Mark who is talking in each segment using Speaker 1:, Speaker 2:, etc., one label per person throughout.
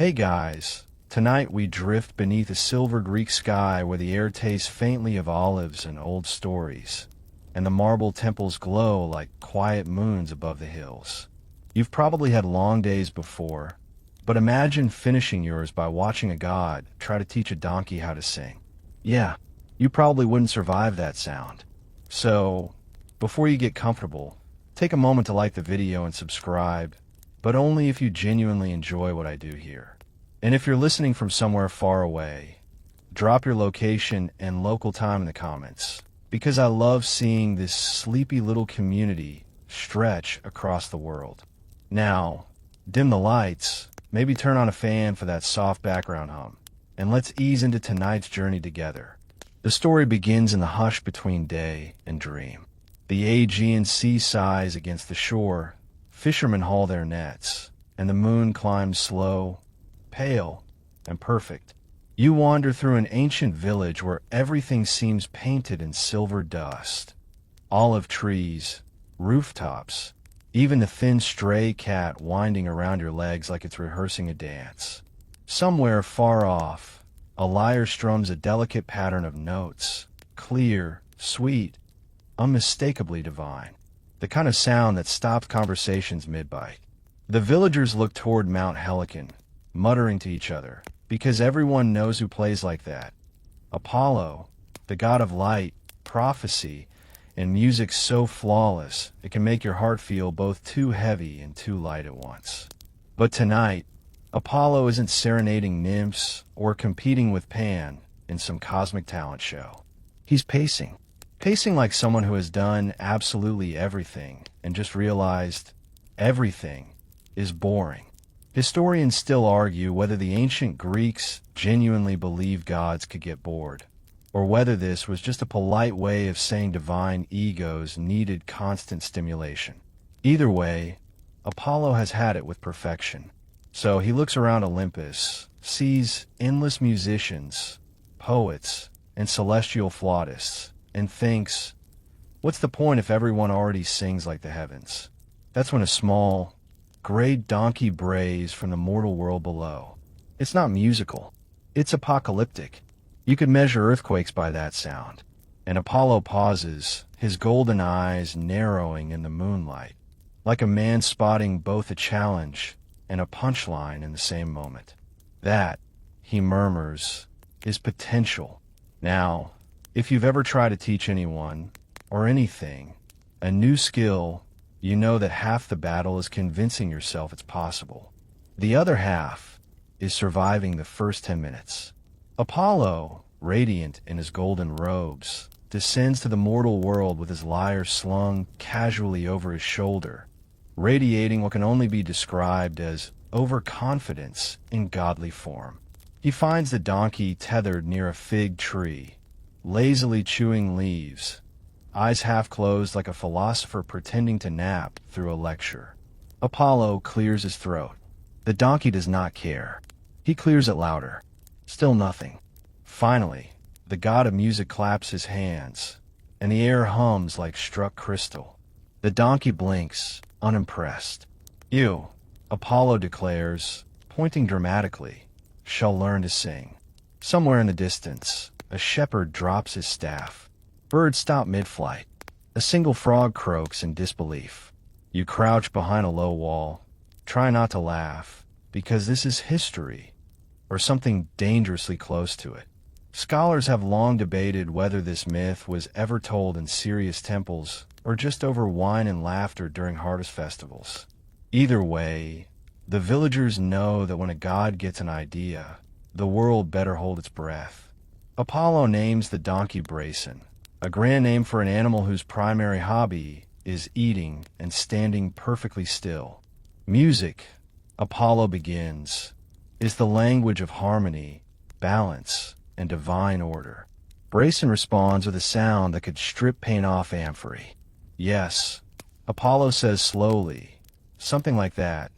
Speaker 1: Hey guys, tonight we drift beneath a silver Greek sky where the air tastes faintly of olives and old stories, and the marble temples glow like quiet moons above the hills. You've probably had long days before, but imagine finishing yours by watching a god try to teach a donkey how to sing. Yeah, you probably wouldn't survive that sound. So, before you get comfortable, take a moment to like the video and subscribe, but only if you genuinely enjoy what I do here. And if you're listening from somewhere far away, drop your location and local time in the comments, because I love seeing this sleepy little community stretch across the world. Now, dim the lights, maybe turn on a fan for that soft background hum, and let's ease into tonight's journey together. The story begins in the hush between day and dream. The Aegean Sea sighs against the shore, fishermen haul their nets, and the moon climbs slow, pale, and perfect. You wander through an ancient village where everything seems painted in silver dust. Olive trees, rooftops, even the thin stray cat winding around your legs like it's rehearsing a dance. Somewhere far off, a lyre strums a delicate pattern of notes, clear, sweet, unmistakably divine. The kind of sound that stops conversations mid-bite. The villagers look toward Mount Helicon, muttering to each other, because everyone knows who plays like that. Apollo, the god of light, prophecy, and music so flawless it can make your heart feel both too heavy and too light at once. But tonight, Apollo isn't serenading nymphs or competing with Pan in some cosmic talent show. He's pacing like someone who has done absolutely everything and just realized everything is boring. Historians still argue whether the ancient Greeks genuinely believed gods could get bored, or whether this was just a polite way of saying divine egos needed constant stimulation. Either way, Apollo has had it with perfection. So he looks around Olympus, sees endless musicians, poets, and celestial flautists, and thinks, what's the point if everyone already sings like the heavens? That's when a small, gray donkey brays from the mortal world below. It's not musical. It's apocalyptic. You could measure earthquakes by that sound. And Apollo pauses, his golden eyes narrowing in the moonlight, like a man spotting both a challenge and a punchline in the same moment. That, he murmurs, is potential. Now, if you've ever tried to teach anyone, or anything, a new skill, you know that half the battle is convincing yourself it's possible. The other half is surviving the first 10 minutes. Apollo, radiant in his golden robes, descends to the mortal world with his lyre slung casually over his shoulder, radiating what can only be described as overconfidence in godly form. He finds the donkey tethered near a fig tree, lazily chewing leaves, eyes half closed like a philosopher pretending to nap through a lecture. Apollo clears his throat. The donkey does not care. He clears it louder. Still nothing. Finally, the god of music claps his hands, and the air hums like struck crystal. The donkey blinks, unimpressed. You, Apollo declares, pointing dramatically, shall learn to sing. Somewhere in the distance, a shepherd drops his staff. Birds stop mid-flight. A single frog croaks in disbelief. You crouch behind a low wall. Try not to laugh, because this is history, or something dangerously close to it. Scholars have long debated whether this myth was ever told in serious temples or just over wine and laughter during harvest festivals. Either way, the villagers know that when a god gets an idea, the world better hold its breath. Apollo names the donkey Brayson, a grand name for an animal whose primary hobby is eating and standing perfectly still. Music, Apollo begins, is the language of harmony, balance, and divine order. Brayson responds with a sound that could strip paint off Amphory. Yes, Apollo says slowly, something like that,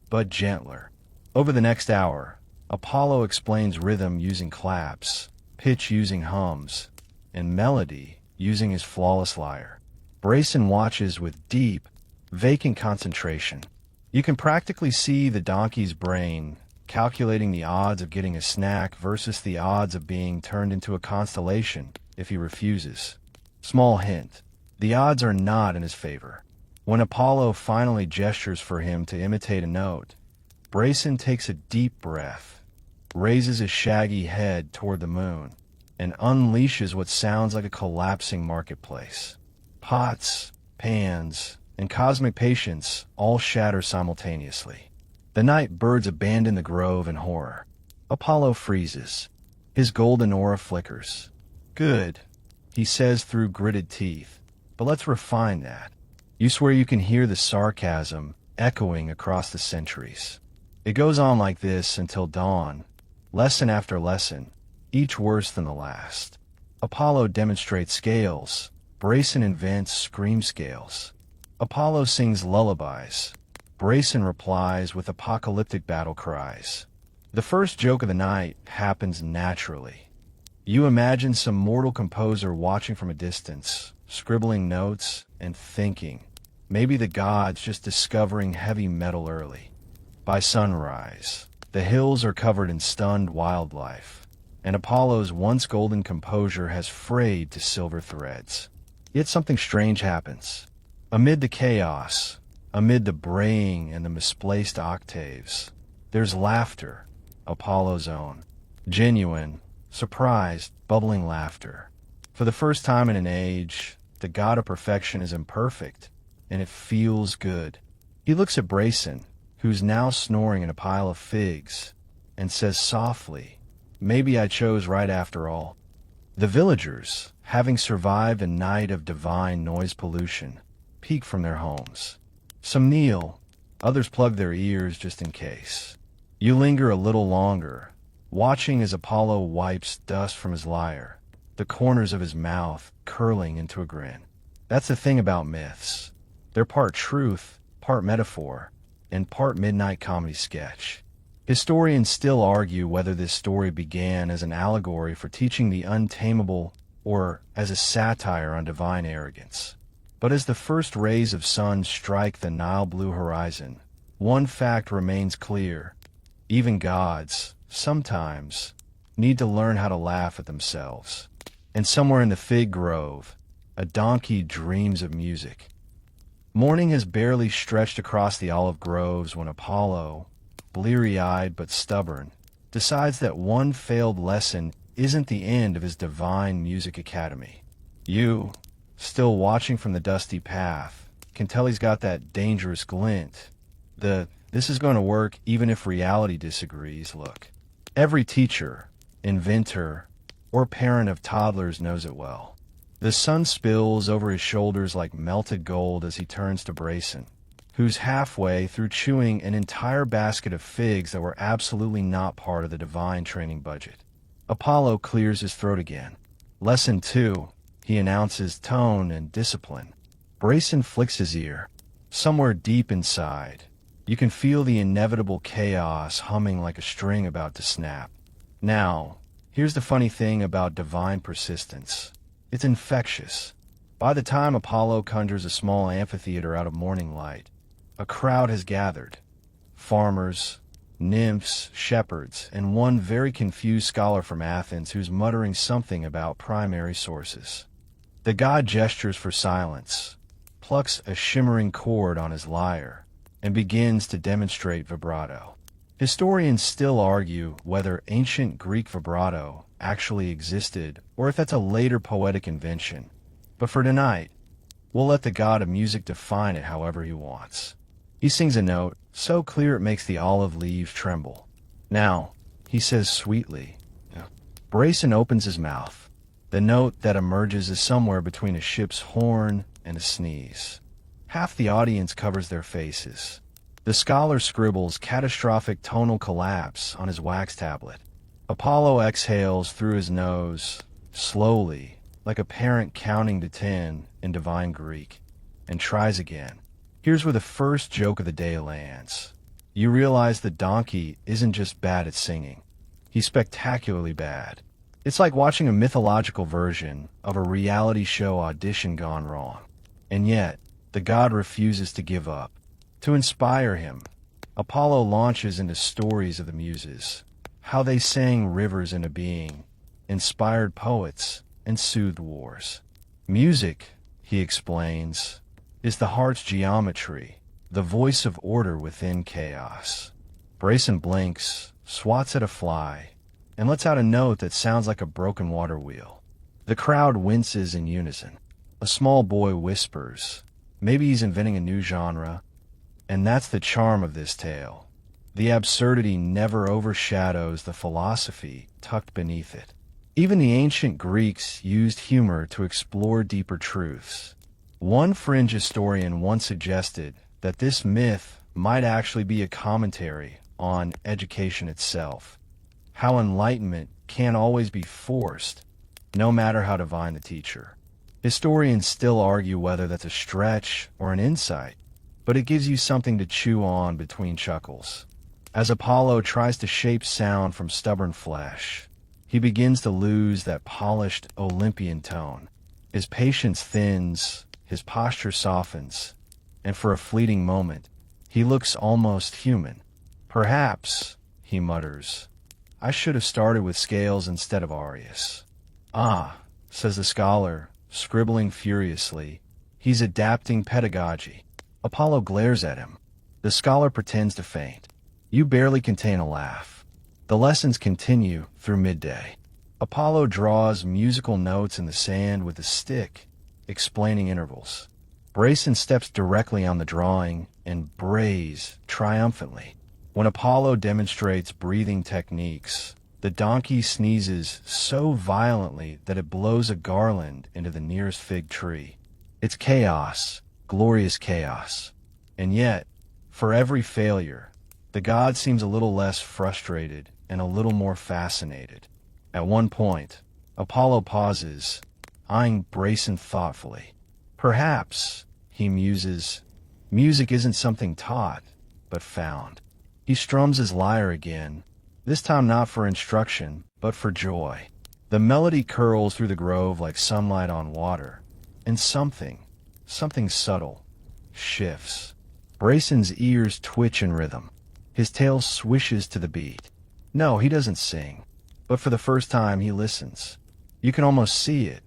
Speaker 1: but gentler. Over the next hour, Apollo explains rhythm using claps, pitch using hums, and melody using his flawless lyre. Brayson watches with deep, vacant concentration. You can practically see the donkey's brain calculating the odds of getting a snack versus the odds of being turned into a constellation if he refuses. Small hint: the odds are not in his favor. When Apollo finally gestures for him to imitate a note, Brayson takes a deep breath, raises his shaggy head toward the moon, and unleashes what sounds like a collapsing marketplace. Pots, pans, and cosmic patience all shatter simultaneously. The night birds abandon the grove in horror. Apollo freezes. His golden aura flickers. "Good," he says through gritted teeth. "But let's refine that." You swear you can hear the sarcasm echoing across the centuries. It goes on like this until dawn, lesson after lesson, each worse than the last. Apollo demonstrates scales. Brayson invents scream scales. Apollo sings lullabies. Brayson replies with apocalyptic battle cries. The first joke of the night happens naturally. You imagine some mortal composer watching from a distance, scribbling notes and thinking, maybe the gods just discovering heavy metal early. By sunrise, the hills are covered in stunned wildlife, and Apollo's once golden composure has frayed to silver threads. Yet something strange happens. Amid the chaos, amid the braying and the misplaced octaves, there's laughter, Apollo's own. Genuine, surprised, bubbling laughter. For the first time in an age, the god of perfection is imperfect, and it feels good. He looks at Brayson, who's now snoring in a pile of figs, and says softly, "Maybe I chose right after all." The villagers, having survived a night of divine noise pollution, peek from their homes. Some kneel, others plug their ears just in case. You linger a little longer, watching as Apollo wipes dust from his lyre, the corners of his mouth curling into a grin. That's the thing about myths. They're part truth, part metaphor, and part midnight comedy sketch. Historians still argue whether this story began as an allegory for teaching the untamable or as a satire on divine arrogance. But as the first rays of sun strike the Nile-blue horizon, one fact remains clear. Even gods, sometimes, need to learn how to laugh at themselves. And somewhere in the fig grove, a donkey dreams of music. Morning has barely stretched across the olive groves when Apollo, bleary-eyed but stubborn, decides that one failed lesson isn't the end of his divine music academy. You, still watching from the dusty path, can tell he's got that dangerous glint. This is going to work even if reality disagrees look. Every teacher, inventor, or parent of toddlers knows it well. The sun spills over his shoulders like melted gold as he turns to Brayson, who's halfway through chewing an entire basket of figs that were absolutely not part of the divine training budget. Apollo clears his throat again. "Lesson 2, he announces tone and discipline. Brayson flicks his ear. Somewhere deep inside, you can feel the inevitable chaos humming like a string about to snap. Now, here's the funny thing about divine persistence. It's infectious. By the time Apollo conjures a small amphitheater out of morning light, a crowd has gathered. Farmers, nymphs, shepherds, and one very confused scholar from Athens who's muttering something about primary sources. The god gestures for silence, plucks a shimmering chord on his lyre, and begins to demonstrate vibrato. Historians still argue whether ancient Greek vibrato actually existed or if that's a later poetic invention. But for tonight, we'll let the god of music define it however he wants. He sings a note so clear it makes the olive leaves tremble. "Now," he says sweetly. Brayson opens his mouth. The note that emerges is somewhere between a ship's horn and a sneeze. Half the audience covers their faces. The scholar scribbles catastrophic tonal collapse on his wax tablet. Apollo exhales through his nose, slowly, like a parent counting to 10 in divine Greek, and tries again. Here's where the first joke of the day lands. You realize the donkey isn't just bad at singing. He's spectacularly bad. It's like watching a mythological version of a reality show audition gone wrong. And yet, the god refuses to give up. To inspire him, Apollo launches into stories of the Muses, how they sang rivers into being, inspired poets, and soothed wars. Music, he explains, is the heart's geometry, the voice of order within chaos. Brayson blinks, swats at a fly, and lets out a note that sounds like a broken water wheel. The crowd winces in unison. A small boy whispers, maybe he's inventing a new genre, and that's the charm of this tale. The absurdity never overshadows the philosophy tucked beneath it. Even the ancient Greeks used humor to explore deeper truths. One fringe historian once suggested that this myth might actually be a commentary on education itself, how enlightenment can't always be forced, no matter how divine the teacher. Historians still argue whether that's a stretch or an insight, but it gives you something to chew on between chuckles. As Apollo tries to shape sound from stubborn flesh, he begins to lose that polished Olympian tone. His patience thins, his posture softens, and for a fleeting moment, he looks almost human. Perhaps, he mutters, I should have started with scales instead of arias. Ah, says the scholar, scribbling furiously, he's adapting pedagogy. Apollo glares at him. The scholar pretends to faint. You barely contain a laugh. The lessons continue through midday. Apollo draws musical notes in the sand with a stick, explaining intervals. Brayson steps directly on the drawing and brays triumphantly. When Apollo demonstrates breathing techniques, the donkey sneezes so violently that it blows a garland into the nearest fig tree. It's chaos, glorious chaos. And yet, for every failure, the god seems a little less frustrated and a little more fascinated. At one point, Apollo pauses, eyeing Brayson thoughtfully. Perhaps, he muses, music isn't something taught, but found. He strums his lyre again, this time not for instruction, but for joy. The melody curls through the grove like sunlight on water, and something subtle, shifts. Brayson's ears twitch in rhythm. His tail swishes to the beat. No, he doesn't sing, but for the first time he listens. You can almost see it,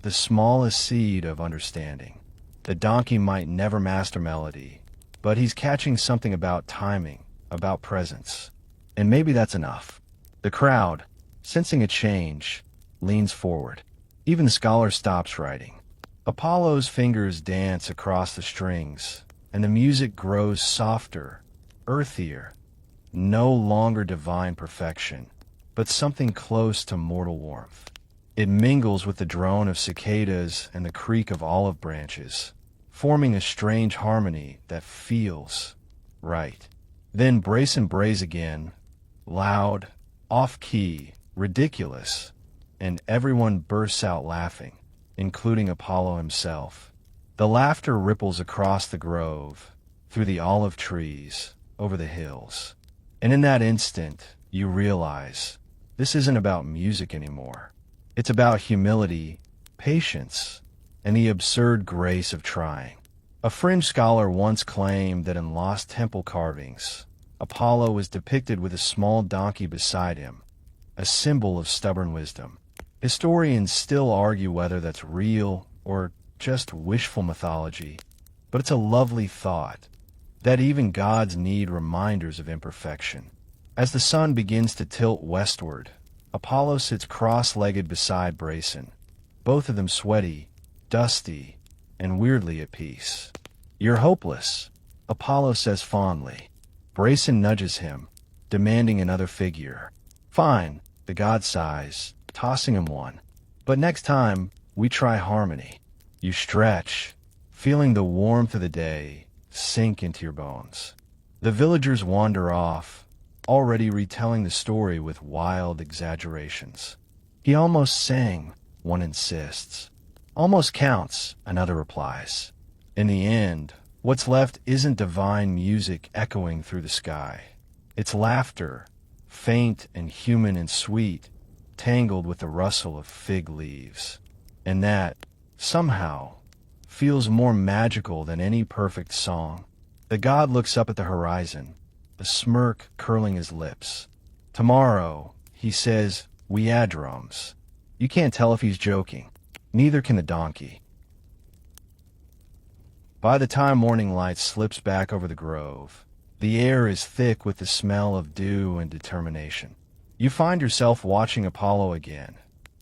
Speaker 1: the smallest seed of understanding. The donkey might never master melody, but he's catching something about timing, about presence. And maybe that's enough. The crowd, sensing a change, leans forward. Even the scholar stops writing. Apollo's fingers dance across the strings, and the music grows softer, earthier, no longer divine perfection, but something close to mortal warmth. It mingles with the drone of cicadas and the creak of olive branches, forming a strange harmony that feels right. Then Brayson brays again, loud, off-key, ridiculous, and everyone bursts out laughing, including Apollo himself. The laughter ripples across the grove, through the olive trees, over the hills. And in that instant, you realize this isn't about music anymore. It's about humility, patience, and the absurd grace of trying. A fringe scholar once claimed that in lost temple carvings, Apollo was depicted with a small donkey beside him, a symbol of stubborn wisdom. Historians still argue whether that's real or just wishful mythology, but it's a lovely thought that even gods need reminders of imperfection. As the sun begins to tilt westward, Apollo sits cross-legged beside Brayson, both of them sweaty, dusty, and weirdly at peace. You're hopeless, Apollo says fondly. Brayson nudges him, demanding another figure. Fine, the god sighs, tossing him one. But next time, we try harmony. You stretch, feeling the warmth of the day sink into your bones. The villagers wander off, already retelling the story with wild exaggerations. He almost sang, one insists. Almost counts, another replies. In the end, what's left isn't divine music echoing through the sky. It's laughter, faint and human and sweet, tangled with the rustle of fig leaves. And that, somehow, feels more magical than any perfect song. The god looks up at the horizon, a smirk curling his lips. Tomorrow, he says, we add drums. You can't tell if he's joking. Neither can the donkey. By the time morning light slips back over the grove, the air is thick with the smell of dew and determination. You find yourself watching Apollo again,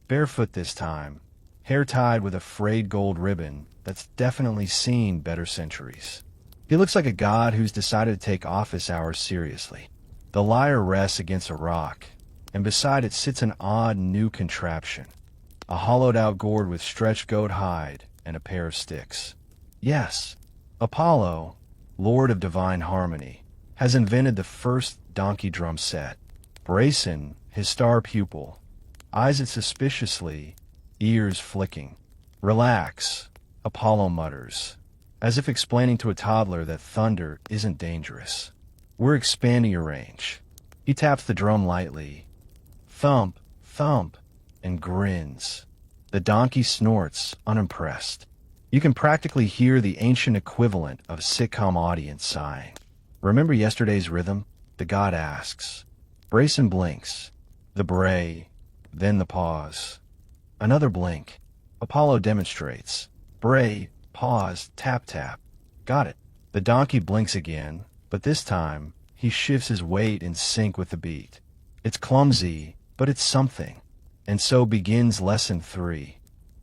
Speaker 1: barefoot this time, hair tied with a frayed gold ribbon that's definitely seen better centuries. He looks like a god who's decided to take office hours seriously. The lyre rests against a rock, and beside it sits an odd new contraption, a hollowed-out gourd with stretched goat hide and a pair of sticks. Yes, Apollo, Lord of Divine Harmony, has invented the first donkey drum set. Brayson, his star pupil, eyes it suspiciously, ears flicking. Relax, Apollo mutters, as if explaining to a toddler that thunder isn't dangerous. We're expanding your range. He taps the drum lightly. Thump, thump, and grins. The donkey snorts, unimpressed. You can practically hear the ancient equivalent of a sitcom audience sighing. Remember yesterday's rhythm? The god asks. Brayson blinks. The bray, then the pause. Another blink. Apollo demonstrates. Bray, pause, tap tap. Got it. The donkey blinks again, but this time he shifts his weight in sync with the beat. It's clumsy, but it's something. And so begins Lesson 3.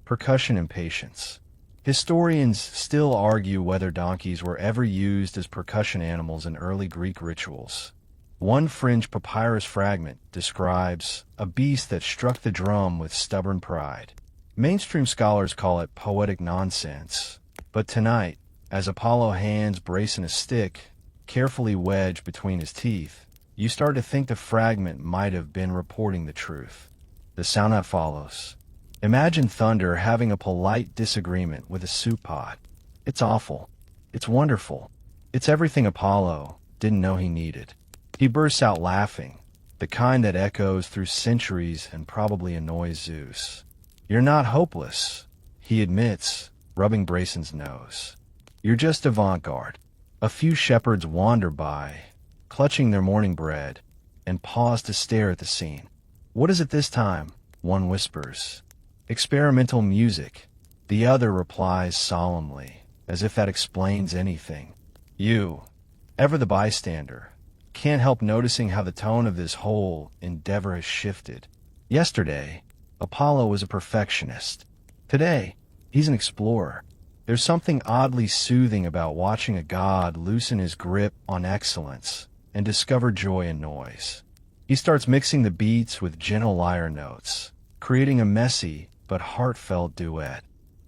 Speaker 1: Percussion and Patience. Historians still argue whether donkeys were ever used as percussion animals in early Greek rituals. One fringe papyrus fragment describes a beast that struck the drum with stubborn pride. Mainstream scholars call it poetic nonsense, but tonight, as Apollo hands Brayson a stick, carefully wedged between his teeth, you start to think the fragment might have been reporting the truth. The sound that follows. Imagine thunder having a polite disagreement with a soup pot. It's awful. It's wonderful. It's everything Apollo didn't know he needed. He bursts out laughing, the kind that echoes through centuries and probably annoys Zeus. You're not hopeless, he admits, rubbing Brayson's nose. You're just avant-garde. A few shepherds wander by, clutching their morning bread, and pause to stare at the scene. What is it this time? One whispers. Experimental music. The other replies solemnly, as if that explains anything. You, ever the bystander, can't help noticing how the tone of this whole endeavor has shifted. Yesterday, Apollo was a perfectionist. Today, he's an explorer. There's something oddly soothing about watching a god loosen his grip on excellence and discover joy in noise. He starts mixing the beats with gentle lyre notes, creating a messy but heartfelt duet.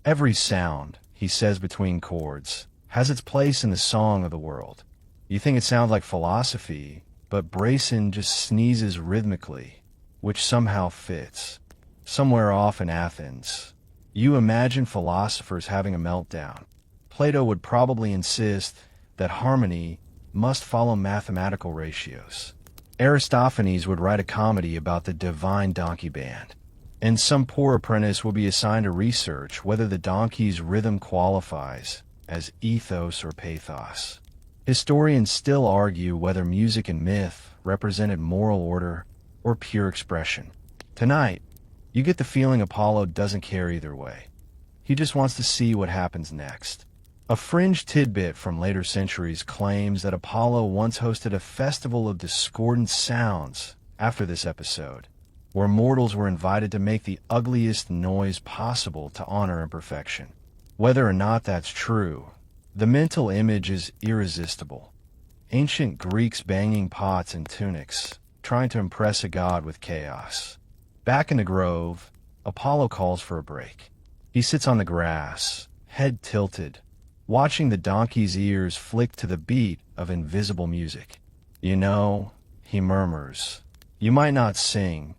Speaker 1: Every sound, he says between chords, has its place in the song of the world. You think it sounds like philosophy, but Brayson just sneezes rhythmically, which somehow fits. Somewhere off in Athens, you imagine philosophers having a meltdown. Plato would probably insist that harmony must follow mathematical ratios. Aristophanes would write a comedy about the divine donkey band, and some poor apprentice will be assigned to research whether the donkey's rhythm qualifies as ethos or pathos. Historians still argue whether music and myth represented moral order or pure expression. Tonight, you get the feeling Apollo doesn't care either way. He just wants to see what happens next. A fringe tidbit from later centuries claims that Apollo once hosted a festival of discordant sounds after this episode, where mortals were invited to make the ugliest noise possible to honor imperfection. Whether or not that's true, the mental image is irresistible. Ancient Greeks banging pots and tunics, trying to impress a god with chaos. Back in the grove, Apollo calls for a break. He sits on the grass, head tilted, watching the donkey's ears flick to the beat of invisible music. You know, he murmurs, you might not sing,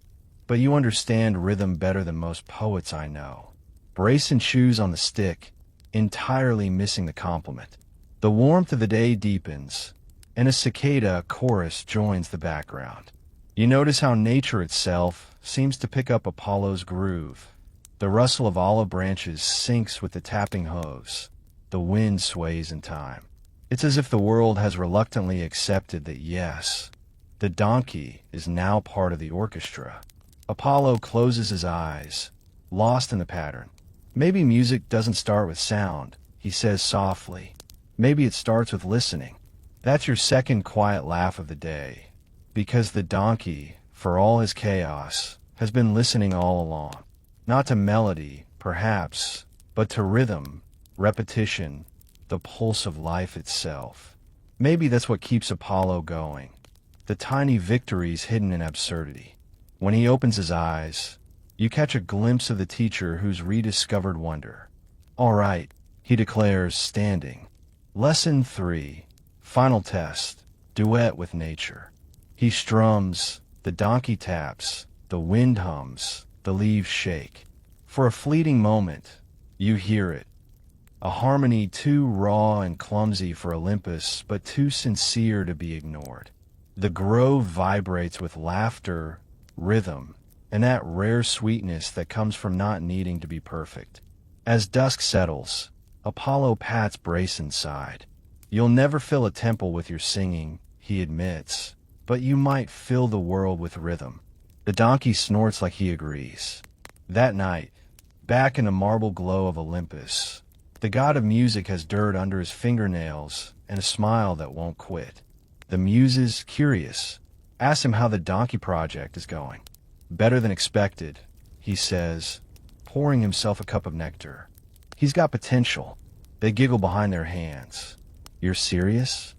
Speaker 1: but you understand rhythm better than most poets I know. Brayson chews on the stick, entirely missing the compliment. The warmth of the day deepens, and a cicada chorus joins the background. You notice how nature itself seems to pick up Apollo's groove. The rustle of olive branches syncs with the tapping hooves. The wind sways in time. It's as if the world has reluctantly accepted that yes, the donkey is now part of the orchestra. Apollo closes his eyes, lost in the pattern. Maybe music doesn't start with sound, he says softly. Maybe it starts with listening. That's your second quiet laugh of the day. Because the donkey, for all his chaos, has been listening all along. Not to melody, perhaps, but to rhythm, repetition, the pulse of life itself. Maybe that's what keeps Apollo going. The tiny victories hidden in absurdity. When he opens his eyes, you catch a glimpse of the teacher who's rediscovered wonder. All right, he declares, standing. Lesson 3. Final test. Duet with nature. He strums, the donkey taps, the wind hums, the leaves shake. For a fleeting moment, you hear it. A harmony too raw and clumsy for Olympus, but too sincere to be ignored. The grove vibrates with laughter, rhythm, and that rare sweetness that comes from not needing to be perfect. As dusk settles, Apollo pats Brayson's side. You'll never fill a temple with your singing, he admits, but you might fill the world with rhythm. The donkey snorts like he agrees. That night, back in the marble glow of Olympus, the god of music has dirt under his fingernails and a smile that won't quit. The muses, curious, ask him how the donkey project is going. Better than expected, he says, pouring himself a cup of nectar. He's got potential. They giggle behind their hands. You're serious?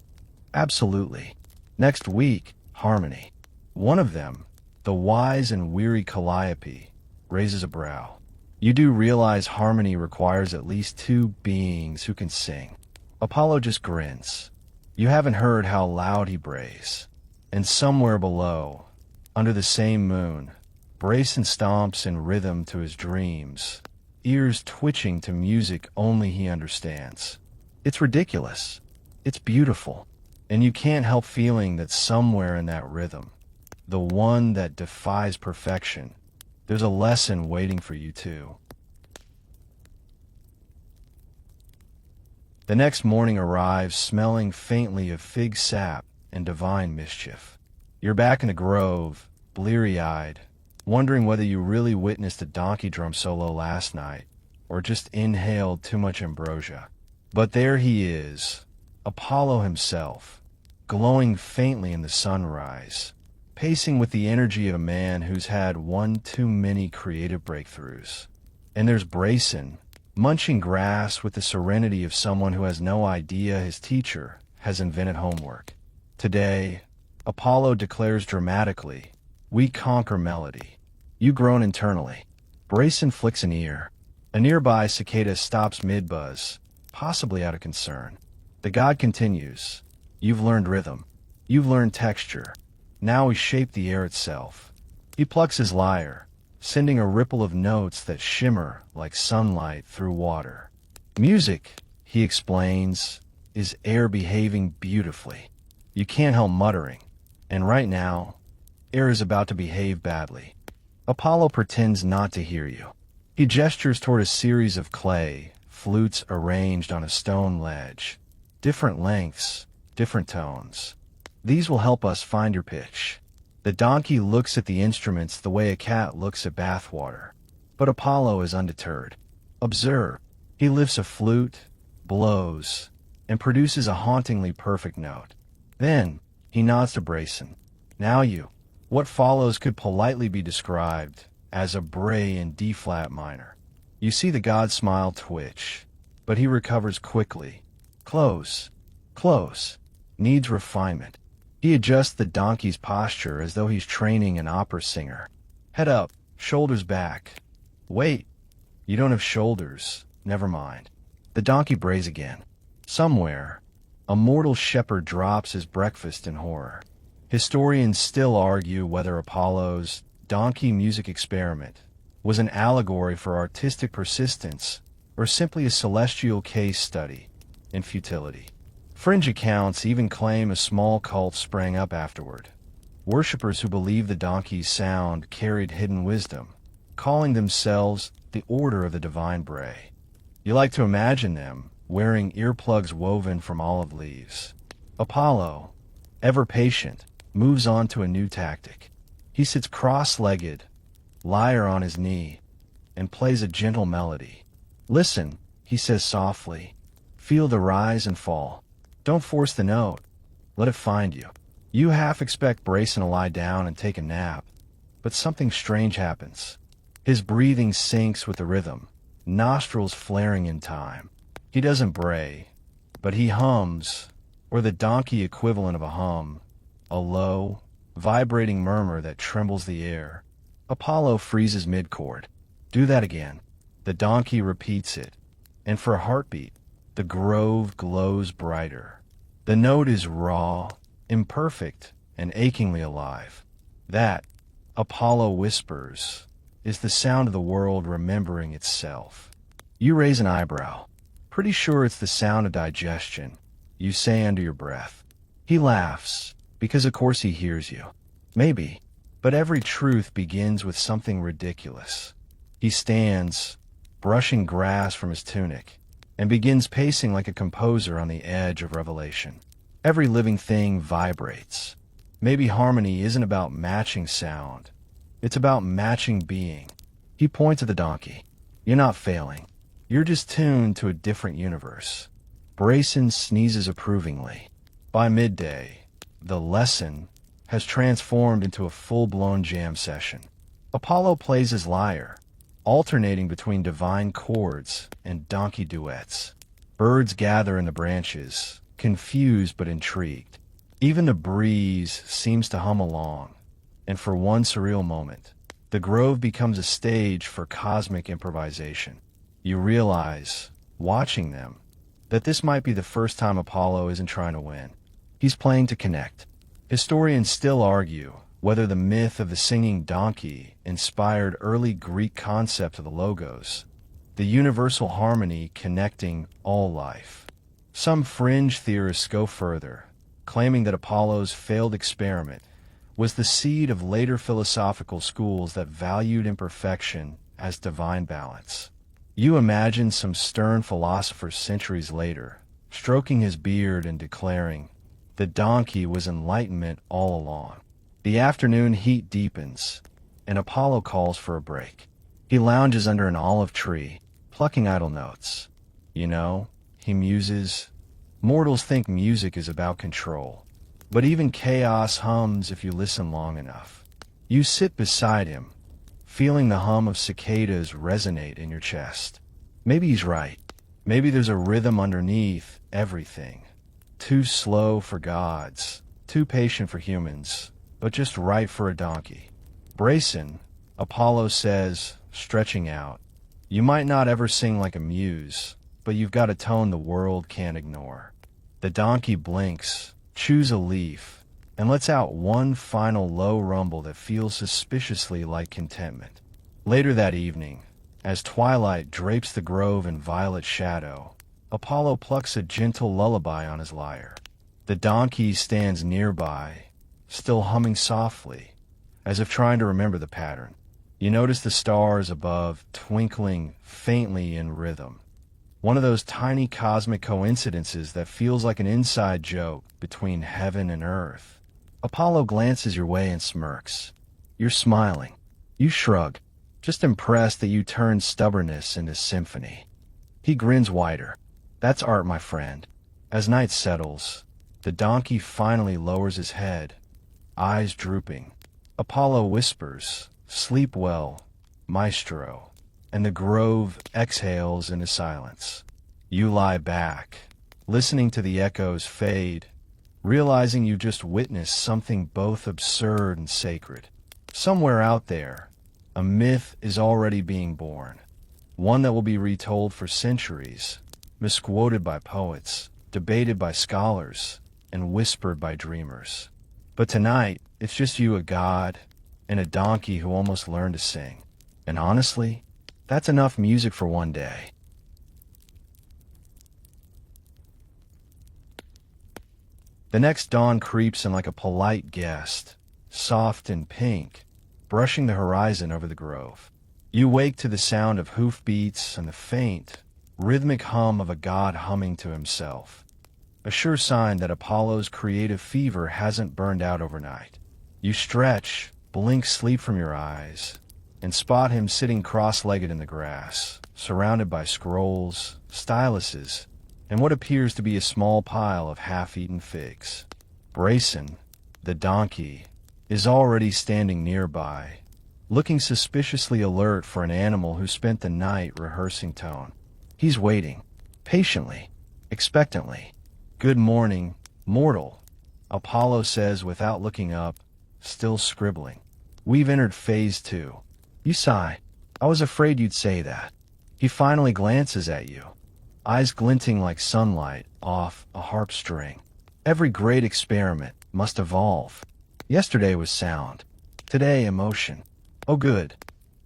Speaker 1: Absolutely. Next week, harmony. One of them, the wise and weary Calliope, raises a brow. You do realize harmony requires at least two beings who can sing. Apollo just grins. You haven't heard how loud he brays. And somewhere below, under the same moon, Brayson stomps in rhythm to his dreams, ears twitching to music only he understands. It's ridiculous. It's beautiful. And you can't help feeling that somewhere in that rhythm, the one that defies perfection, there's a lesson waiting for you too. The next morning arrives smelling faintly of fig sap and divine mischief. You're back in the grove, bleary-eyed, wondering whether you really witnessed a donkey drum solo last night or just inhaled too much ambrosia. But there he is, Apollo himself, glowing faintly in the sunrise, pacing with the energy of a man who's had one too many creative breakthroughs. And there's Brayson, munching grass with the serenity of someone who has no idea his teacher has invented homework. Today, Apollo declares dramatically, "We conquer melody." You groan internally. Brayson flicks an ear. A nearby cicada stops mid-buzz, possibly out of concern. The god continues, "You've learned rhythm. You've learned texture. Now we shape the air itself." He plucks his lyre, sending a ripple of notes that shimmer like sunlight through water. Music, he explains, is air behaving beautifully. You can't help muttering. And right now, air is about to behave badly. Apollo pretends not to hear you. He gestures toward a series of clay, flutes arranged on a stone ledge. Different lengths, different tones. These will help us find your pitch. The donkey looks at the instruments the way a cat looks at bathwater. But Apollo is undeterred. Observe. He lifts a flute, blows, and produces a hauntingly perfect note. Then, he nods to Brayson. Now you. What follows could politely be described as a bray in D-flat minor. You see the god smile twitch, but he recovers quickly. Close. Needs refinement. He adjusts the donkey's posture as though he's training an opera singer. Head up, shoulders back. Wait, you don't have shoulders. Never mind. The donkey brays again. Somewhere, a mortal shepherd drops his breakfast in horror. Historians still argue whether Apollo's donkey music experiment was an allegory for artistic persistence or simply a celestial case study in futility. Fringe accounts even claim a small cult sprang up afterward. Worshippers who believed the donkey's sound carried hidden wisdom, calling themselves the Order of the Divine Bray. You like to imagine them wearing earplugs woven from olive leaves. Apollo, ever patient, moves on to a new tactic. He sits cross-legged, lyre on his knee, and plays a gentle melody. "Listen," he says softly. "Feel the rise and fall. Don't force the note. Let it find you." You half expect Brayson to lie down and take a nap, but something strange happens. His breathing syncs with the rhythm, nostrils flaring in time. He doesn't bray, but he hums, or the donkey equivalent of a hum, a low, vibrating murmur that trembles the air. Apollo freezes mid-chord. "Do that again." The donkey repeats it, and for a heartbeat, the grove glows brighter. The note is raw, imperfect, and achingly alive. That, Apollo whispers, is the sound of the world remembering itself. You raise an eyebrow. "Pretty sure it's the sound of digestion," you say under your breath. He laughs, because of course he hears you. Maybe, but every truth begins with something ridiculous. He stands, brushing grass from his tunic, and begins pacing like a composer on the edge of revelation. Every living thing vibrates. Maybe harmony isn't about matching sound. It's about matching being. He points at the donkey. "You're not failing. You're just tuned to a different universe." Brayson sneezes approvingly. By midday, the lesson has transformed into a full-blown jam session. Apollo plays his lyre, alternating between divine chords and donkey duets. Birds gather in the branches, confused but intrigued. Even the breeze seems to hum along, and for one surreal moment, the grove becomes a stage for cosmic improvisation. You realize, watching them, that this might be the first time Apollo isn't trying to win. He's playing to connect. Historians still argue whether the myth of the singing donkey inspired early Greek concept of the logos, the universal harmony connecting all life. Some fringe theorists go further, claiming that Apollo's failed experiment was the seed of later philosophical schools that valued imperfection as divine balance. You imagine some stern philosopher centuries later, stroking his beard and declaring, "The donkey was enlightenment all along." The afternoon heat deepens, and Apollo calls for a break. He lounges under an olive tree, plucking idle notes. "You know," he muses, "mortals think music is about control. But even chaos hums if you listen long enough." You sit beside him, feeling the hum of cicadas resonate in your chest. Maybe he's right. Maybe there's a rhythm underneath everything. Too slow for gods, too patient for humans, but just right for a donkey. "Brayson," Apollo says, stretching out, "you might not ever sing like a muse, but you've got a tone the world can't ignore." The donkey blinks, chews a leaf, and lets out one final low rumble that feels suspiciously like contentment. Later that evening, as twilight drapes the grove in violet shadow, Apollo plucks a gentle lullaby on his lyre. The donkey stands nearby, still humming softly, as if trying to remember the pattern. You notice the stars above twinkling faintly in rhythm. One of those tiny cosmic coincidences that feels like an inside joke between heaven and earth. Apollo glances your way and smirks. You're smiling. You shrug, just impressed that you turned stubbornness into symphony. He grins wider. "That's art, my friend." As night settles, the donkey finally lowers his head, eyes drooping. Apollo whispers, "Sleep well, maestro," and the grove exhales into silence. You lie back, listening to the echoes fade, realizing you just witnessed something both absurd and sacred. Somewhere out there, a myth is already being born, one that will be retold for centuries, misquoted by poets, debated by scholars, and whispered by dreamers. But tonight, it's just you, a god, and a donkey who almost learned to sing. And honestly, that's enough music for one day. The next dawn creeps in like a polite guest, soft and pink, brushing the horizon over the grove. You wake to the sound of hoofbeats and the faint, rhythmic hum of a god humming to himself. A sure sign that Apollo's creative fever hasn't burned out overnight. You stretch, blink sleep from your eyes, and spot him sitting cross-legged in the grass, surrounded by scrolls, styluses, and what appears to be a small pile of half-eaten figs. Brayson, the donkey, is already standing nearby, looking suspiciously alert for an animal who spent the night rehearsing tone. He's waiting, patiently, expectantly. "Good morning, mortal," Apollo says without looking up, still scribbling. "We've entered phase 2. You sigh. "I was afraid you'd say that." He finally glances at you, eyes glinting like sunlight off a harp string. "Every great experiment must evolve. Yesterday was sound. Today, emotion. Oh, good,"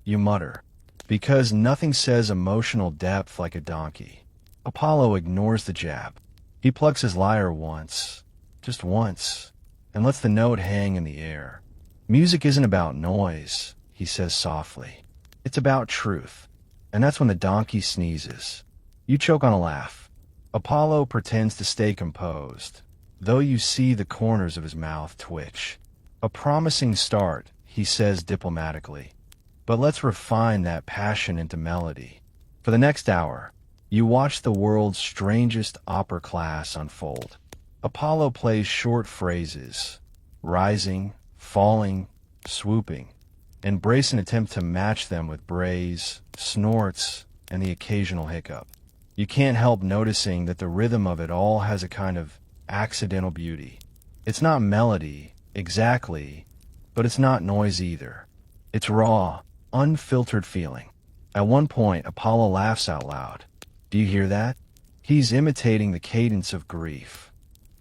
Speaker 1: you mutter, because nothing says emotional depth like a donkey. Apollo ignores the jab. He plucks his lyre once, just once, and lets the note hang in the air. "Music isn't about noise," he says softly. "It's about truth." And that's when the donkey sneezes. You choke on a laugh. Apollo pretends to stay composed, though you see the corners of his mouth twitch. "A promising start," he says diplomatically. "But let's refine that passion into melody." For the next hour, you watch the world's strangest opera class unfold. Apollo plays short phrases, rising, falling, swooping, and Brayson attempts to match them with brays, snorts, and the occasional hiccup. You can't help noticing that the rhythm of it all has a kind of accidental beauty. It's not melody, exactly, but it's not noise either. It's raw, unfiltered feeling. At one point, Apollo laughs out loud. Do you hear that? He's imitating the cadence of grief.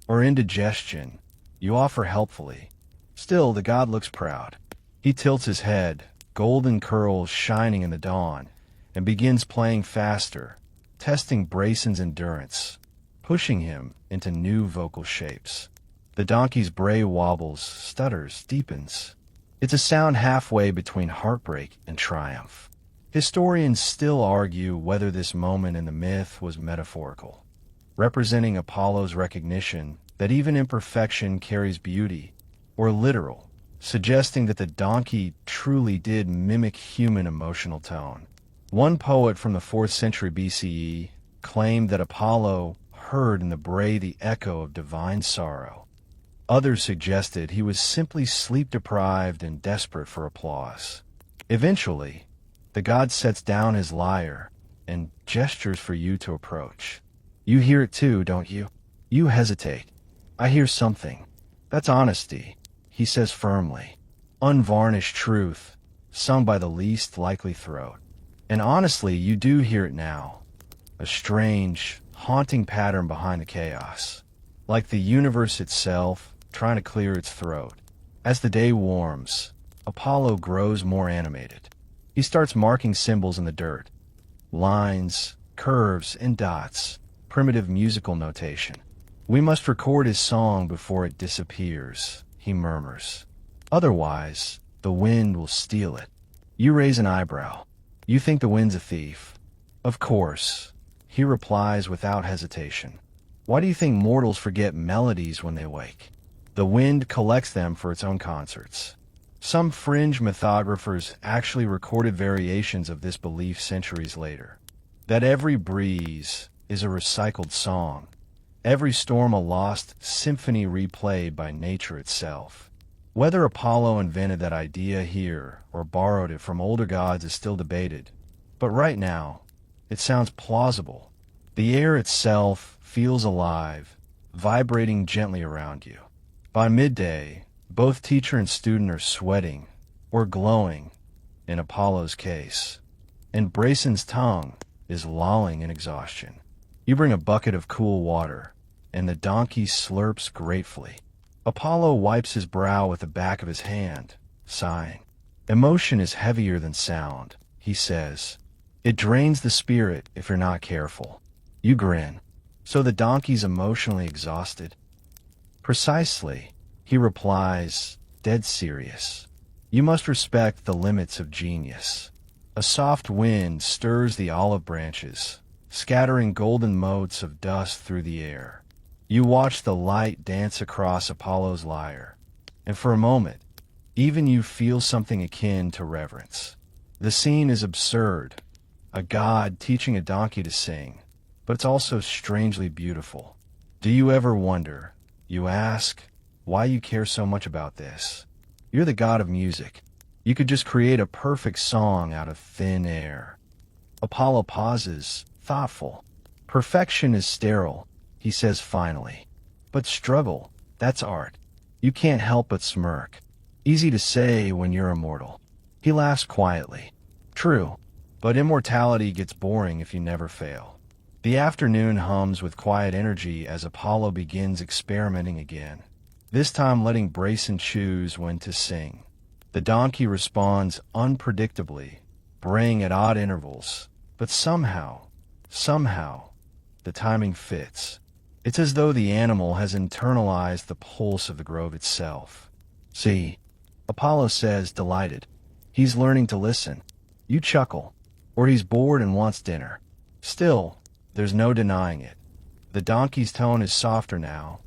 Speaker 1: Or indigestion, you offer helpfully. Still, the god looks proud. He tilts his head, golden curls shining in the dawn, and begins playing faster, testing Brayson's endurance, pushing him into new vocal shapes. The donkey's bray wobbles, stutters, deepens. It's a sound halfway between heartbreak and triumph. Historians still argue whether this moment in the myth was metaphorical, representing Apollo's recognition that even imperfection carries beauty, or literal, suggesting that the donkey truly did mimic human emotional tone. One poet from the 4th century BCE claimed that Apollo heard in the bray the echo of divine sorrow. Others suggested he was simply sleep-deprived and desperate for applause. Eventually, the god sets down his lyre and gestures for you to approach. You hear it too, don't you? You hesitate. "I hear something." "That's honesty," he says firmly. "Unvarnished truth, sung by the least likely throat." And honestly, you do hear it now. A strange, haunting pattern behind the chaos. Like the universe itself, trying to clear its throat. As the day warms, Apollo grows more animated. He starts marking symbols in the dirt. Lines, curves, and dots. Primitive musical notation. "We must record his song before it disappears," he murmurs. "Otherwise, the wind will steal it." You raise an eyebrow. You think the wind's a thief. "Of course," he replies without hesitation. "Why do you think mortals forget melodies when they wake? The wind collects them for its own concerts." Some fringe mythographers actually recorded variations of this belief centuries later. That every breeze is a recycled song, every storm a lost symphony replayed by nature itself. Whether Apollo invented that idea here or borrowed it from older gods is still debated, but right now, it sounds plausible. The air itself feels alive, vibrating gently around you. By midday, both teacher and student are sweating, or glowing, in Apollo's case, and Brayson's tongue is lolling in exhaustion. You bring a bucket of cool water, and the donkey slurps gratefully. Apollo wipes his brow with the back of his hand, sighing. "Emotion is heavier than sound," he says. "It drains the spirit if you're not careful." You grin. "So the donkey's emotionally exhausted?" "Precisely," he replies, dead serious. "You must respect the limits of genius." A soft wind stirs the olive branches, scattering golden motes of dust through the air. You watch the light dance across Apollo's lyre, and for a moment, even you feel something akin to reverence. The scene is absurd, a god teaching a donkey to sing, but it's also strangely beautiful. Do you ever wonder, you ask, why you care so much about this? You're the god of music. You could just create a perfect song out of thin air. Apollo pauses, thoughtful. Perfection is sterile, he says finally. But struggle, that's art. You can't help but smirk. Easy to say when you're immortal. He laughs quietly. True, but immortality gets boring if you never fail. The afternoon hums with quiet energy as Apollo begins experimenting again, this time letting Brayson choose when to sing. The donkey responds unpredictably, braying at odd intervals, but somehow, the timing fits. It's as though the animal has internalized the pulse of the grove itself. See, Apollo says, delighted. He's learning to listen. You chuckle, or he's bored and wants dinner. Still, there's no denying it. The donkey's tone is softer now,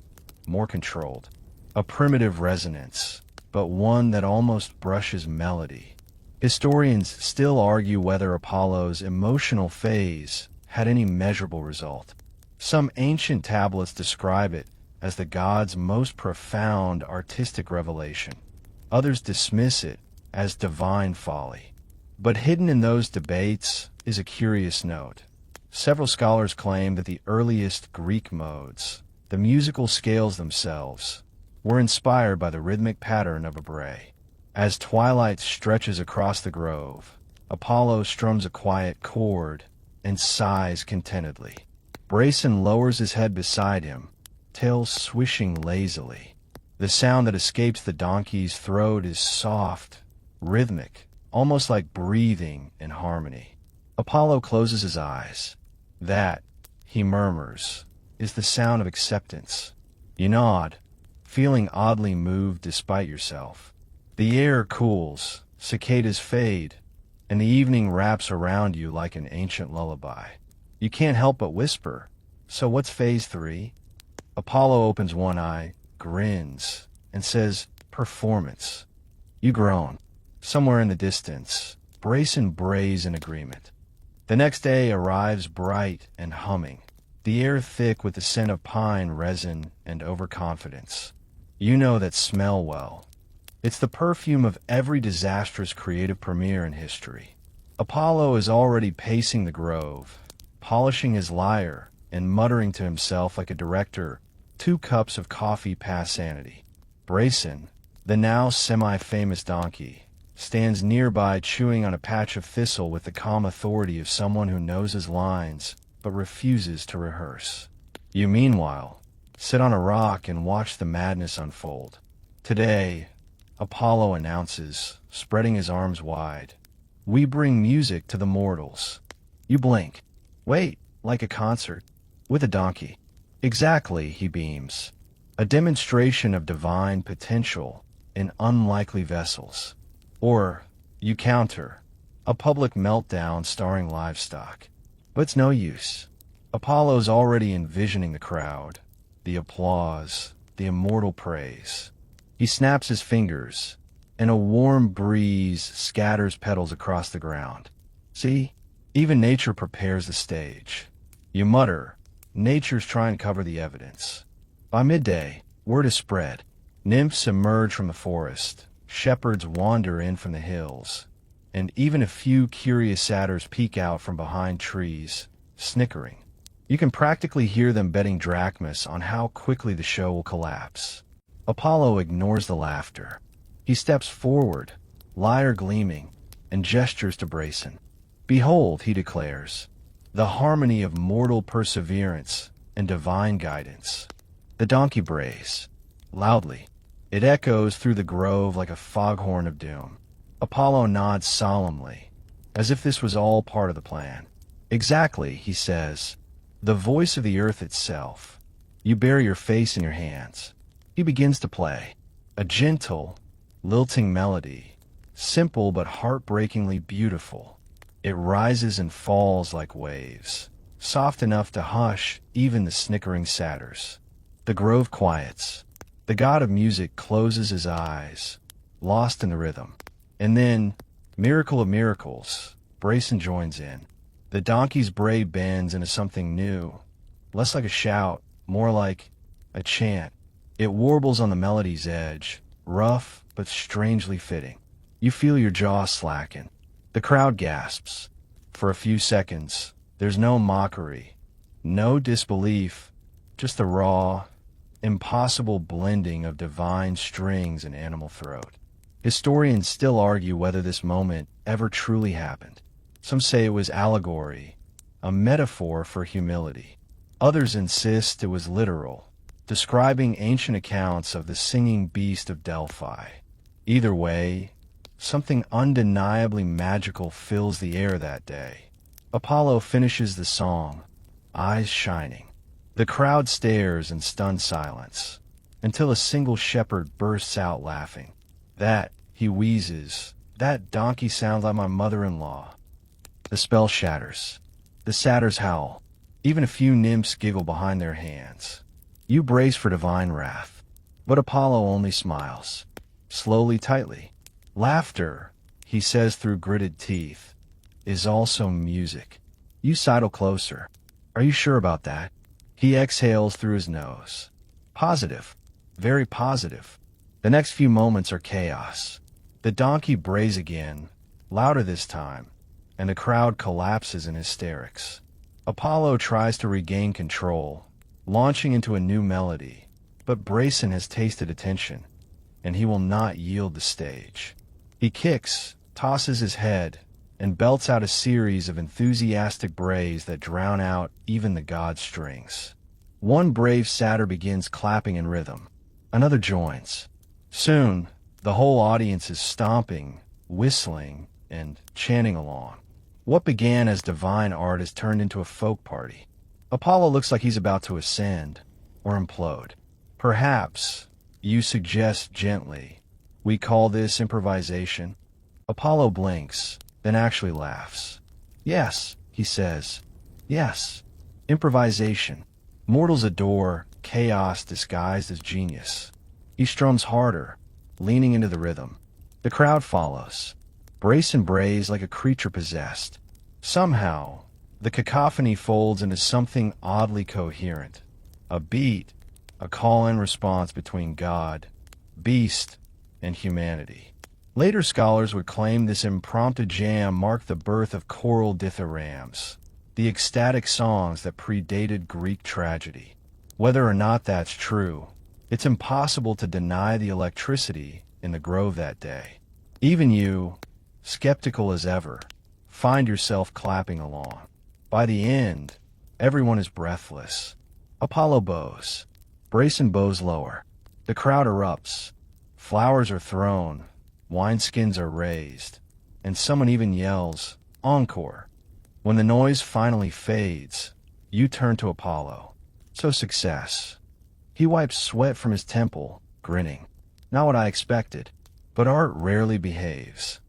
Speaker 1: more controlled. A primitive resonance, but one that almost brushes melody. Historians still argue whether Apollo's emotional phase had any measurable result. Some ancient tablets describe it as the god's most profound artistic revelation. Others dismiss it as divine folly. But hidden in those debates is a curious note. Several scholars claim that the earliest Greek modes, the musical scales themselves, were inspired by the rhythmic pattern of a bray. As twilight stretches across the grove, Apollo strums a quiet chord and sighs contentedly. Brayson lowers his head beside him, tail swishing lazily. The sound that escapes the donkey's throat is soft, rhythmic, almost like breathing in harmony. Apollo closes his eyes. That, he murmurs, is the sound of acceptance. You nod, feeling oddly moved despite yourself. The air cools, cicadas fade, and the evening wraps around you like an ancient lullaby. You can't help but whisper, so what's phase 3? Apollo opens one eye, grins, and says, performance. You groan. Somewhere in the distance, Brayson brays in agreement. The next day arrives bright and humming, the air thick with the scent of pine resin and overconfidence. You know that smell well. It's the perfume of every disastrous creative premiere in history. Apollo is already pacing the grove, polishing his lyre and muttering to himself like a director, 2 cups of coffee past sanity. Brayson, the now semi-famous donkey, stands nearby chewing on a patch of thistle with the calm authority of someone who knows his lines but refuses to rehearse. You, meanwhile, sit on a rock and watch the madness unfold. Today, Apollo announces, spreading his arms wide, we bring music to the mortals. You blink. Wait, like a concert? With a donkey. Exactly, he beams. A demonstration of divine potential in unlikely vessels. Or, you counter, a public meltdown starring livestock. But it's no use. Apollo's already envisioning the crowd, the applause, the immortal praise. He snaps his fingers, and a warm breeze scatters petals across the ground. See? Even nature prepares the stage. You mutter, nature's trying to cover the evidence. By midday, word is spread. Nymphs emerge from the forest, shepherds wander in from the hills, and even a few curious satyrs peek out from behind trees, snickering. You can practically hear them betting drachmas on how quickly the show will collapse. Apollo ignores the laughter. He steps forward, lyre gleaming, and gestures to Brayson. Behold, he declares, the harmony of mortal perseverance and divine guidance. The donkey brays, loudly. It echoes through the grove like a foghorn of doom. Apollo nods solemnly, as if this was all part of the plan. Exactly, he says, the voice of the earth itself. You bury your face in your hands. He begins to play. A gentle, lilting melody, simple but heartbreakingly beautiful. It rises and falls like waves, soft enough to hush even the snickering satyrs. The grove quiets. The god of music closes his eyes, lost in the rhythm. And then, miracle of miracles, Brayson joins in. The donkey's bray bends into something new, less like a shout, more like a chant. It warbles on the melody's edge, rough but strangely fitting. You feel your jaw slacken. The crowd gasps. For a few seconds, there's no mockery, no disbelief, just the raw, impossible blending of divine strings and animal throat. Historians still argue whether this moment ever truly happened. Some say it was allegory, a metaphor for humility. Others insist it was literal, describing ancient accounts of the singing beast of Delphi. Either way, something undeniably magical fills the air that day. Apollo finishes the song, eyes shining. The crowd stares in stunned silence, until a single shepherd bursts out laughing. That, he wheezes, that donkey sounds like my mother-in-law. The spell shatters. The satyrs howl. Even a few nymphs giggle behind their hands. You brace for divine wrath. But Apollo only smiles. Slowly, tightly. Laughter, he says through gritted teeth, is also music. You sidle closer. Are you sure about that? He exhales through his nose. Positive. Very positive. The next few moments are chaos. The donkey brays again, louder this time, and the crowd collapses in hysterics. Apollo tries to regain control, launching into a new melody, but Brayson has tasted attention, and he will not yield the stage. He kicks, tosses his head, and belts out a series of enthusiastic brays that drown out even the god strings. One brave satyr begins clapping in rhythm. Another joins. Soon, the whole audience is stomping, whistling, and chanting along. What began as divine art has turned into a folk party. Apollo looks like he's about to ascend, or implode. Perhaps, you suggest gently, we call this improvisation. Apollo blinks, then actually laughs. Yes, he says. Yes, improvisation. Mortals adore chaos disguised as genius. He strums harder, leaning into the rhythm. The crowd follows. Brayson brays like a creature possessed. Somehow, the cacophony folds into something oddly coherent. A beat, a call and response between God, beast, and humanity. Later scholars would claim this impromptu jam marked the birth of choral dithyrambs, the ecstatic songs that predated Greek tragedy. Whether or not that's true, it's impossible to deny the electricity in the grove that day. Even you, skeptical as ever, find yourself clapping along. By the end, everyone is breathless. Apollo bows. Brayson bows lower. The crowd erupts. Flowers are thrown. Wineskins are raised. And someone even yells, "Encore!" When the noise finally fades, you turn to Apollo. So success. He wipes sweat from his temple, grinning. Not what I expected, but art rarely behaves.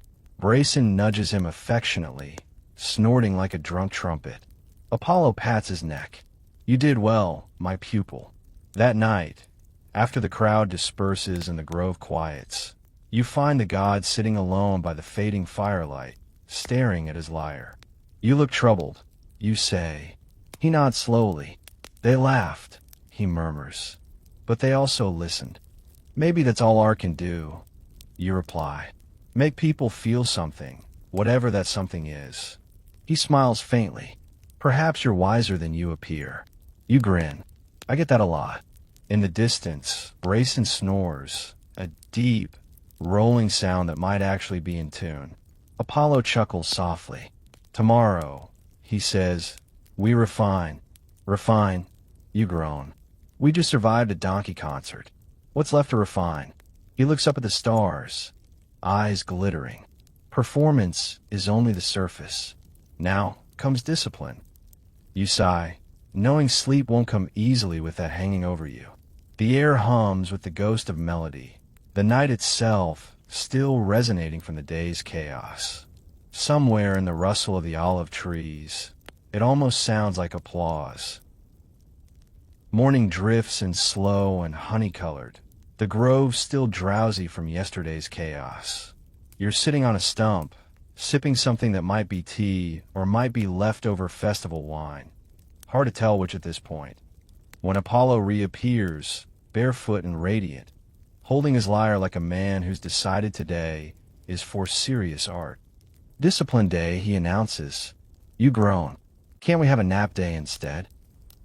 Speaker 1: Brayson nudges him affectionately, snorting like a drunk trumpet. Apollo pats his neck. You did well, my pupil. That night, after the crowd disperses and the grove quiets, you find the god sitting alone by the fading firelight, staring at his lyre. You look troubled, you say. He nods slowly. They laughed, he murmurs. But they also listened. Maybe that's all art can do, you reply. Make people feel something, whatever that something is. He smiles faintly. Perhaps you're wiser than you appear. You grin. I get that a lot. In the distance, Brayson snores, a deep, rolling sound that might actually be in tune. Apollo chuckles softly. Tomorrow, he says, we refine. Refine? You groan. We just survived a donkey concert. What's left to refine? He looks up at the stars, eyes glittering. Performance is only the surface. Now comes discipline. You sigh, knowing sleep won't come easily with that hanging over you. The air hums with the ghost of melody, the night itself still resonating from the day's chaos. Somewhere in the rustle of the olive trees, It almost sounds like applause. Morning drifts in slow and honey-colored. The grove's still drowsy from yesterday's chaos. You're sitting on a stump, sipping something that might be tea or might be leftover festival wine. Hard to tell which at this point. When Apollo reappears, barefoot and radiant, holding his lyre like a man who's decided today is for serious art. Discipline day, he announces. You groan. Can't we have a nap day instead?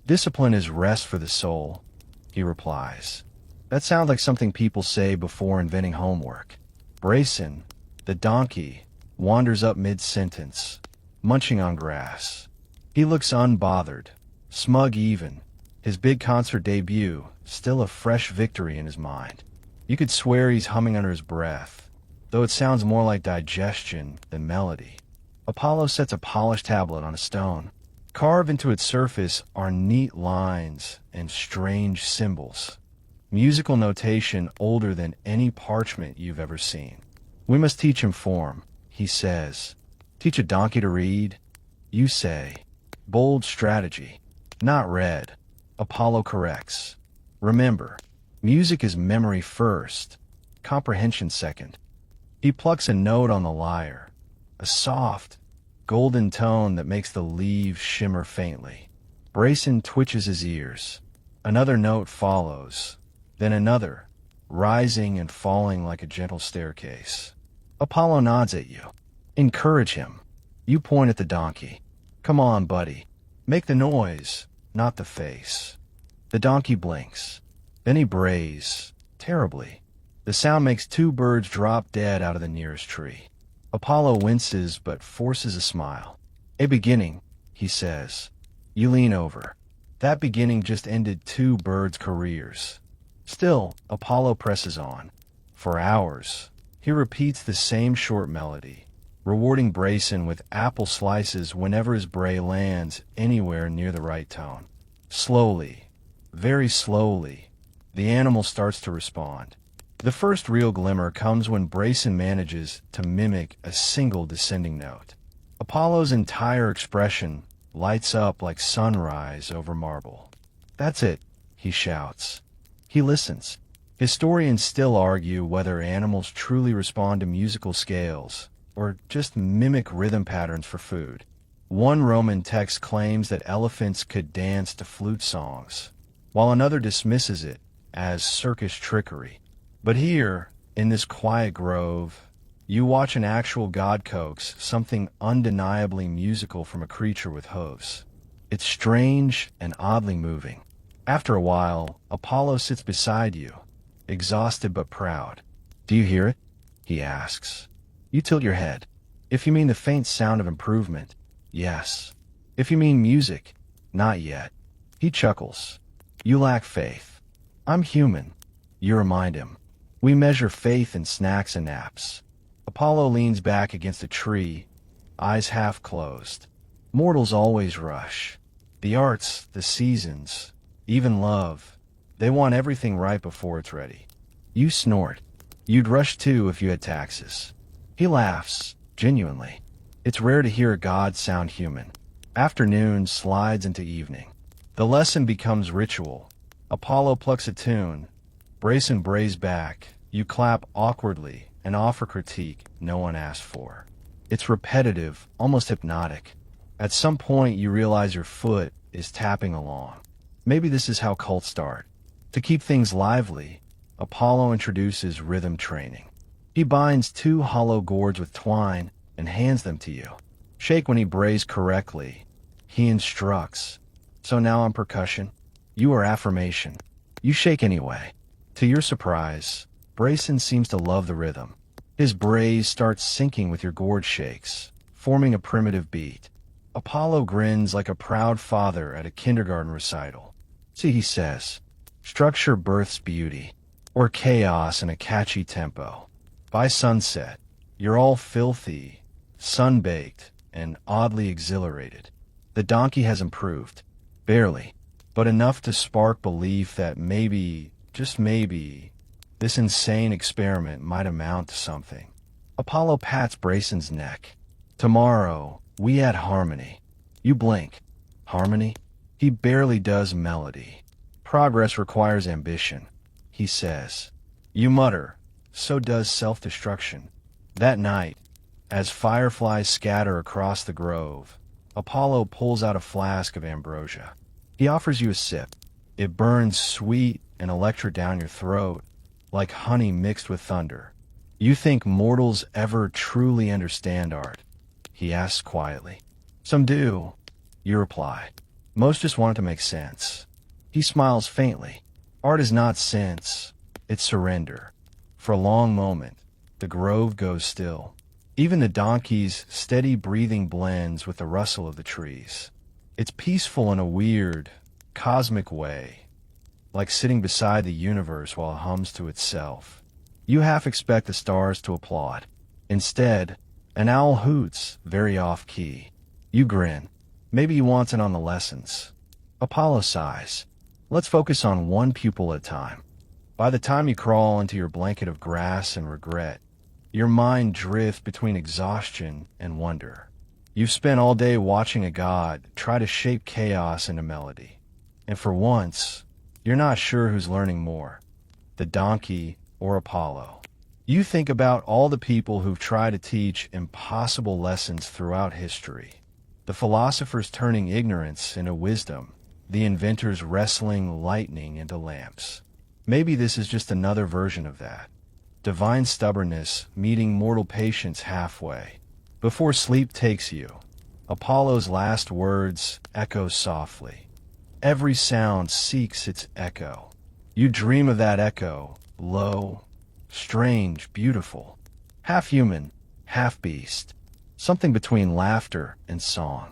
Speaker 1: Discipline is rest for the soul, he replies. That sounds like something people say before inventing homework. Brayson, the donkey, wanders up mid-sentence, munching on grass. He looks unbothered, smug even, his big concert debut still a fresh victory in his mind. You could swear he's humming under his breath, though it sounds more like digestion than melody. Apollo sets a polished tablet on a stone. Carved into its surface are neat lines and strange symbols. Musical notation older than any parchment you've ever seen. We must teach him form, he says. Teach a donkey to read? You say. Bold strategy. Not read. Apollo corrects. Remember, music is memory first, comprehension second. He plucks a note on the lyre, a soft, golden tone that makes the leaves shimmer faintly. Brayson twitches his ears. Another note follows, then another, rising and falling like a gentle staircase. Apollo nods at you. Encourage him. You point at the donkey. Come on, buddy. Make the noise, not the face. The donkey blinks. Then he brays, terribly. The sound makes two birds drop dead out of the nearest tree. Apollo winces but forces a smile. A beginning, he says. You lean over. That beginning just ended two birds' careers. Still, Apollo presses on. For hours, he repeats the same short melody, rewarding Brayson with apple slices whenever his bray lands anywhere near the right tone. Slowly, very slowly, the animal starts to respond. The first real glimmer comes when Brayson manages to mimic a single descending note. Apollo's entire expression lights up like sunrise over marble. That's it, he shouts. He listens. Historians still argue whether animals truly respond to musical scales or just mimic rhythm patterns for food. One Roman text claims that elephants could dance to flute songs, while another dismisses it as circus trickery. But here, in this quiet grove, you watch an actual god coax something undeniably musical from a creature with hooves. It's strange and oddly moving. After a while, Apollo sits beside you, exhausted but proud. Do you hear it? He asks. You tilt your head. If you mean the faint sound of improvement, yes. If you mean music, not yet. He chuckles. You lack faith. I'm human. You remind him. We measure faith in snacks and naps. Apollo leans back against a tree, eyes half closed. Mortals always rush. The arts, the seasons, even love, they want everything right before it's ready. You snort. You'd rush too if you had taxes. He laughs, genuinely. It's rare to hear a god sound human. Afternoon slides into evening. The lesson becomes ritual. Apollo plucks a tune. Brayson brays back. You clap awkwardly and offer critique no one asked for. It's repetitive, almost hypnotic. At some point you realize your foot is tapping along. Maybe this is how cults start. To keep things lively, Apollo introduces rhythm training. He binds two hollow gourds with twine and hands them to you. Shake when he brays correctly. He instructs. So now on percussion, you are affirmation. You shake anyway. To your surprise, Brayson seems to love the rhythm. His brays start syncing with your gourd shakes, forming a primitive beat. Apollo grins like a proud father at a kindergarten recital. See, he says, structure births beauty, or chaos in a catchy tempo. By sunset, you're all filthy, sun-baked, and oddly exhilarated. The donkey has improved. Barely, but enough to spark belief that maybe, just maybe, this insane experiment might amount to something. Apollo pats Brayson's neck. Tomorrow, we add harmony. You blink. Harmony? He barely does melody. Progress requires ambition, he says. You mutter. So does self-destruction. That night, as fireflies scatter across the grove, Apollo pulls out a flask of ambrosia. He offers you a sip. It burns sweet and electric down your throat, like honey mixed with thunder. You think mortals ever truly understand art? He asks quietly. Some do, you reply. Most just want it to make sense. He smiles faintly. Art is not sense, it's surrender. For a long moment, the grove goes still. Even the donkey's steady breathing blends with the rustle of the trees. It's peaceful in a weird, cosmic way, like sitting beside the universe while it hums to itself. You half expect the stars to applaud. Instead, an owl hoots, very off-key. You grin. Maybe he wants it on the lessons. Apollo sighs. Let's focus on one pupil at a time. By the time you crawl into your blanket of grass and regret, your mind drifts between exhaustion and wonder. You've spent all day watching a god try to shape chaos into melody. And for once, you're not sure who's learning more, the donkey or Apollo. You think about all the people who've tried to teach impossible lessons throughout history. The philosophers turning ignorance into wisdom, the inventors wrestling lightning into lamps. Maybe this is just another version of that. Divine stubbornness meeting mortal patience halfway. Before sleep takes you, Apollo's last words echo softly. Every sound seeks its echo. You dream of that echo, low, strange, beautiful, half human, half beast, something between laughter and song.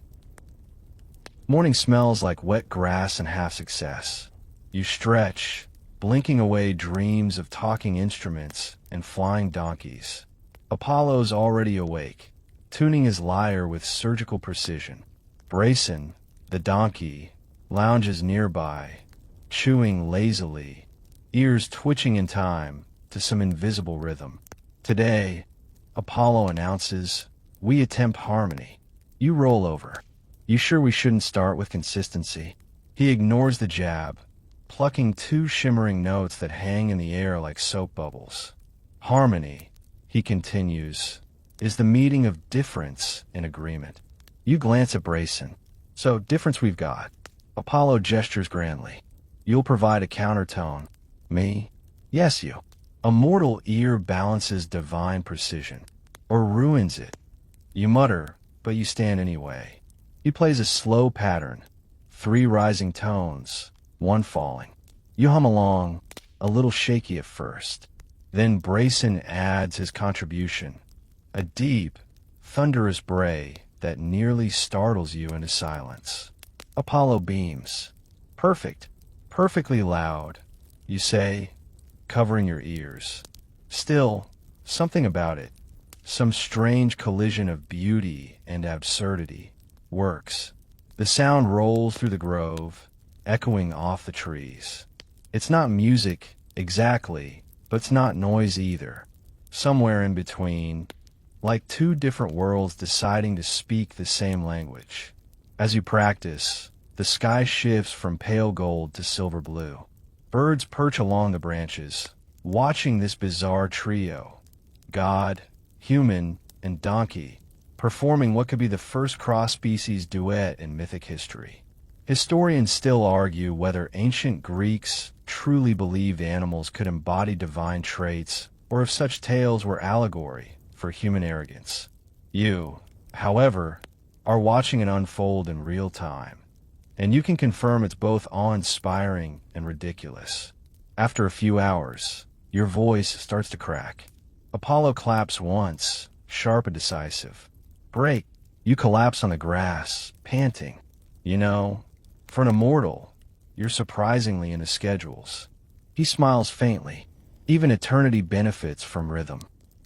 Speaker 1: Morning smells like wet grass and half success. You stretch, blinking away dreams of talking instruments and flying donkeys. Apollo's already awake, tuning his lyre with surgical precision. Brayson, the donkey, lounges nearby, chewing lazily, ears twitching in time to some invisible rhythm. Today, Apollo announces, we attempt harmony. You roll over. You sure we shouldn't start with consistency? He ignores the jab, plucking two shimmering notes that hang in the air like soap bubbles. Harmony, he continues, is the meeting of difference in agreement. You glance at Brayson. So, difference we've got. Apollo gestures grandly. You'll provide a countertone. Me? Yes, you. A mortal ear balances divine precision, or ruins it. You mutter, but you stand anyway. He plays a slow pattern, 3 rising tones, 1 falling. You hum along, a little shaky at first. Then Brayson adds his contribution, a deep, thunderous bray that nearly startles you into silence. Apollo beams. Perfect, perfectly loud, you say, covering your ears. Still, something about it, some strange collision of beauty and absurdity, works. The sound rolls through the grove, echoing off the trees. It's not music, exactly, but it's not noise either. Somewhere in between, like 2 different worlds deciding to speak the same language. As you practice, the sky shifts from pale gold to silver blue. Birds perch along the branches, watching this bizarre trio, god, human, and donkey, performing what could be the first cross-species duet in mythic history. Historians still argue whether ancient Greeks truly believed animals could embody divine traits, or if such tales were allegory for human arrogance. You, however, are watching it unfold in real time, and you can confirm it's both awe-inspiring and ridiculous. After a few hours, your voice starts to crack. Apollo claps once, sharp and decisive. Break. You collapse on the grass, panting. You know, for an immortal, you're surprisingly into schedules. He smiles faintly. Even eternity benefits from rhythm.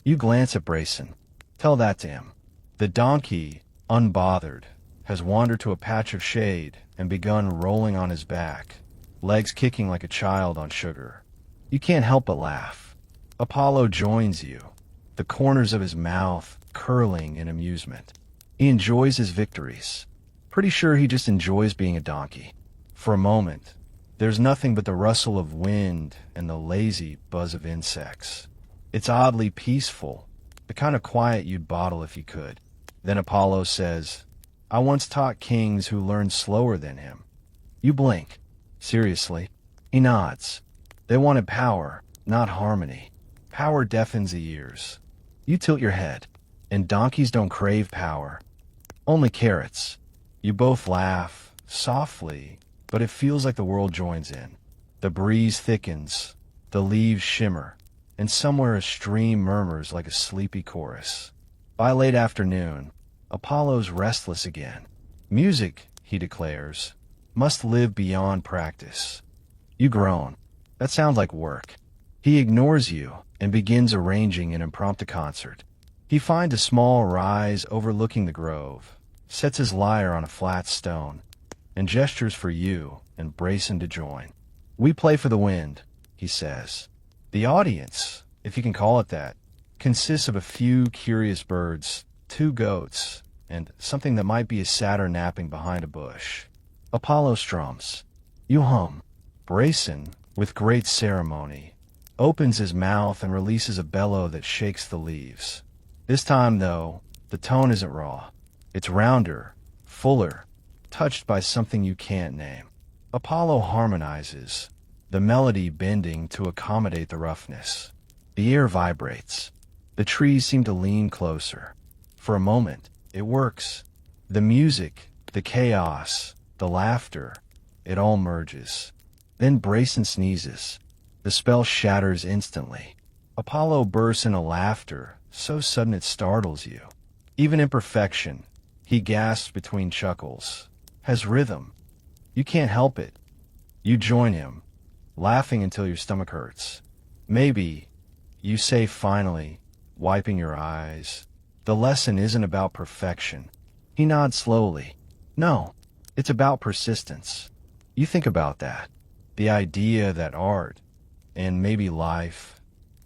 Speaker 1: You glance at Brayson. Tell that to him. The donkey, unbothered, has wandered to a patch of shade and begun rolling on his back, legs kicking like a child on sugar. You can't help but laugh. Apollo joins you, the corners of his mouth curling in amusement. He enjoys his victories. Pretty sure he just enjoys being a donkey. For a moment, there's nothing but the rustle of wind and the lazy buzz of insects. It's oddly peaceful, the kind of quiet you'd bottle if you could. Then Apollo says, I once taught kings who learned slower than him. You blink. Seriously? He nods. They wanted power, not harmony. Power deafens the ears. You tilt your head. And donkeys don't crave power. Only carrots. You both laugh, softly, but it feels like the world joins in. The breeze thickens, the leaves shimmer, and somewhere a stream murmurs like a sleepy chorus. By late afternoon, Apollo's restless again. Music, he declares, must live beyond practice. You groan. That sounds like work. He ignores you and begins arranging an impromptu concert. He finds a small rise overlooking the grove, sets his lyre on a flat stone, and gestures for you and Brayson to join. We play for the wind, he says. The audience, if you can call it that, consists of a few curious birds, 2 goats, and something that might be a satyr napping behind a bush. Apollo strums. You hum. Brayson, with great ceremony, opens his mouth and releases a bellow that shakes the leaves. This time, though, the tone isn't raw. It's rounder, fuller, touched by something you can't name. Apollo harmonizes, the melody bending to accommodate the roughness. The air vibrates. The trees seem to lean closer. For a moment, it works. The music, the chaos, the laughter, it all merges. Then Brayson sneezes. The spell shatters instantly. Apollo bursts into laughter, so sudden it startles you. Even imperfection, he gasps between chuckles, has rhythm. You can't help it. You join him, laughing until your stomach hurts. Maybe, you say finally, wiping your eyes, the lesson isn't about perfection. He nods slowly. No, it's about persistence. You think about that. The idea that art, and maybe life,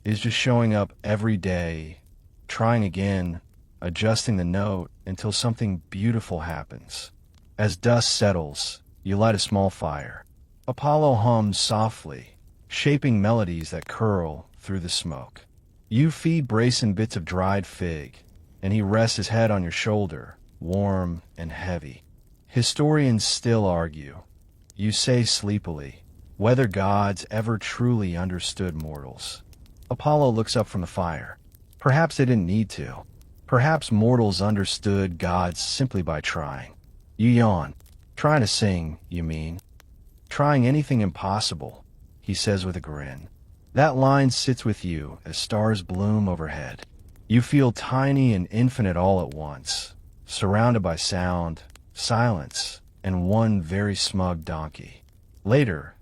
Speaker 1: is just showing up every day, trying again, adjusting the note until something beautiful happens. As dust settles, you light a small fire. Apollo hums softly, shaping melodies that curl through the smoke. You feed Brayson bits of dried fig, and he rests his head on your shoulder, warm and heavy. Historians still argue. You say sleepily, whether gods ever truly understood mortals. Apollo looks up from the fire. Perhaps they didn't need to. Perhaps mortals understood gods simply by trying. You yawn. Trying to sing, you mean? Trying anything impossible, he says with a grin. That line sits with you as stars bloom overhead. You feel tiny and infinite all at once, surrounded by sound, silence, and one very smug donkey. Later,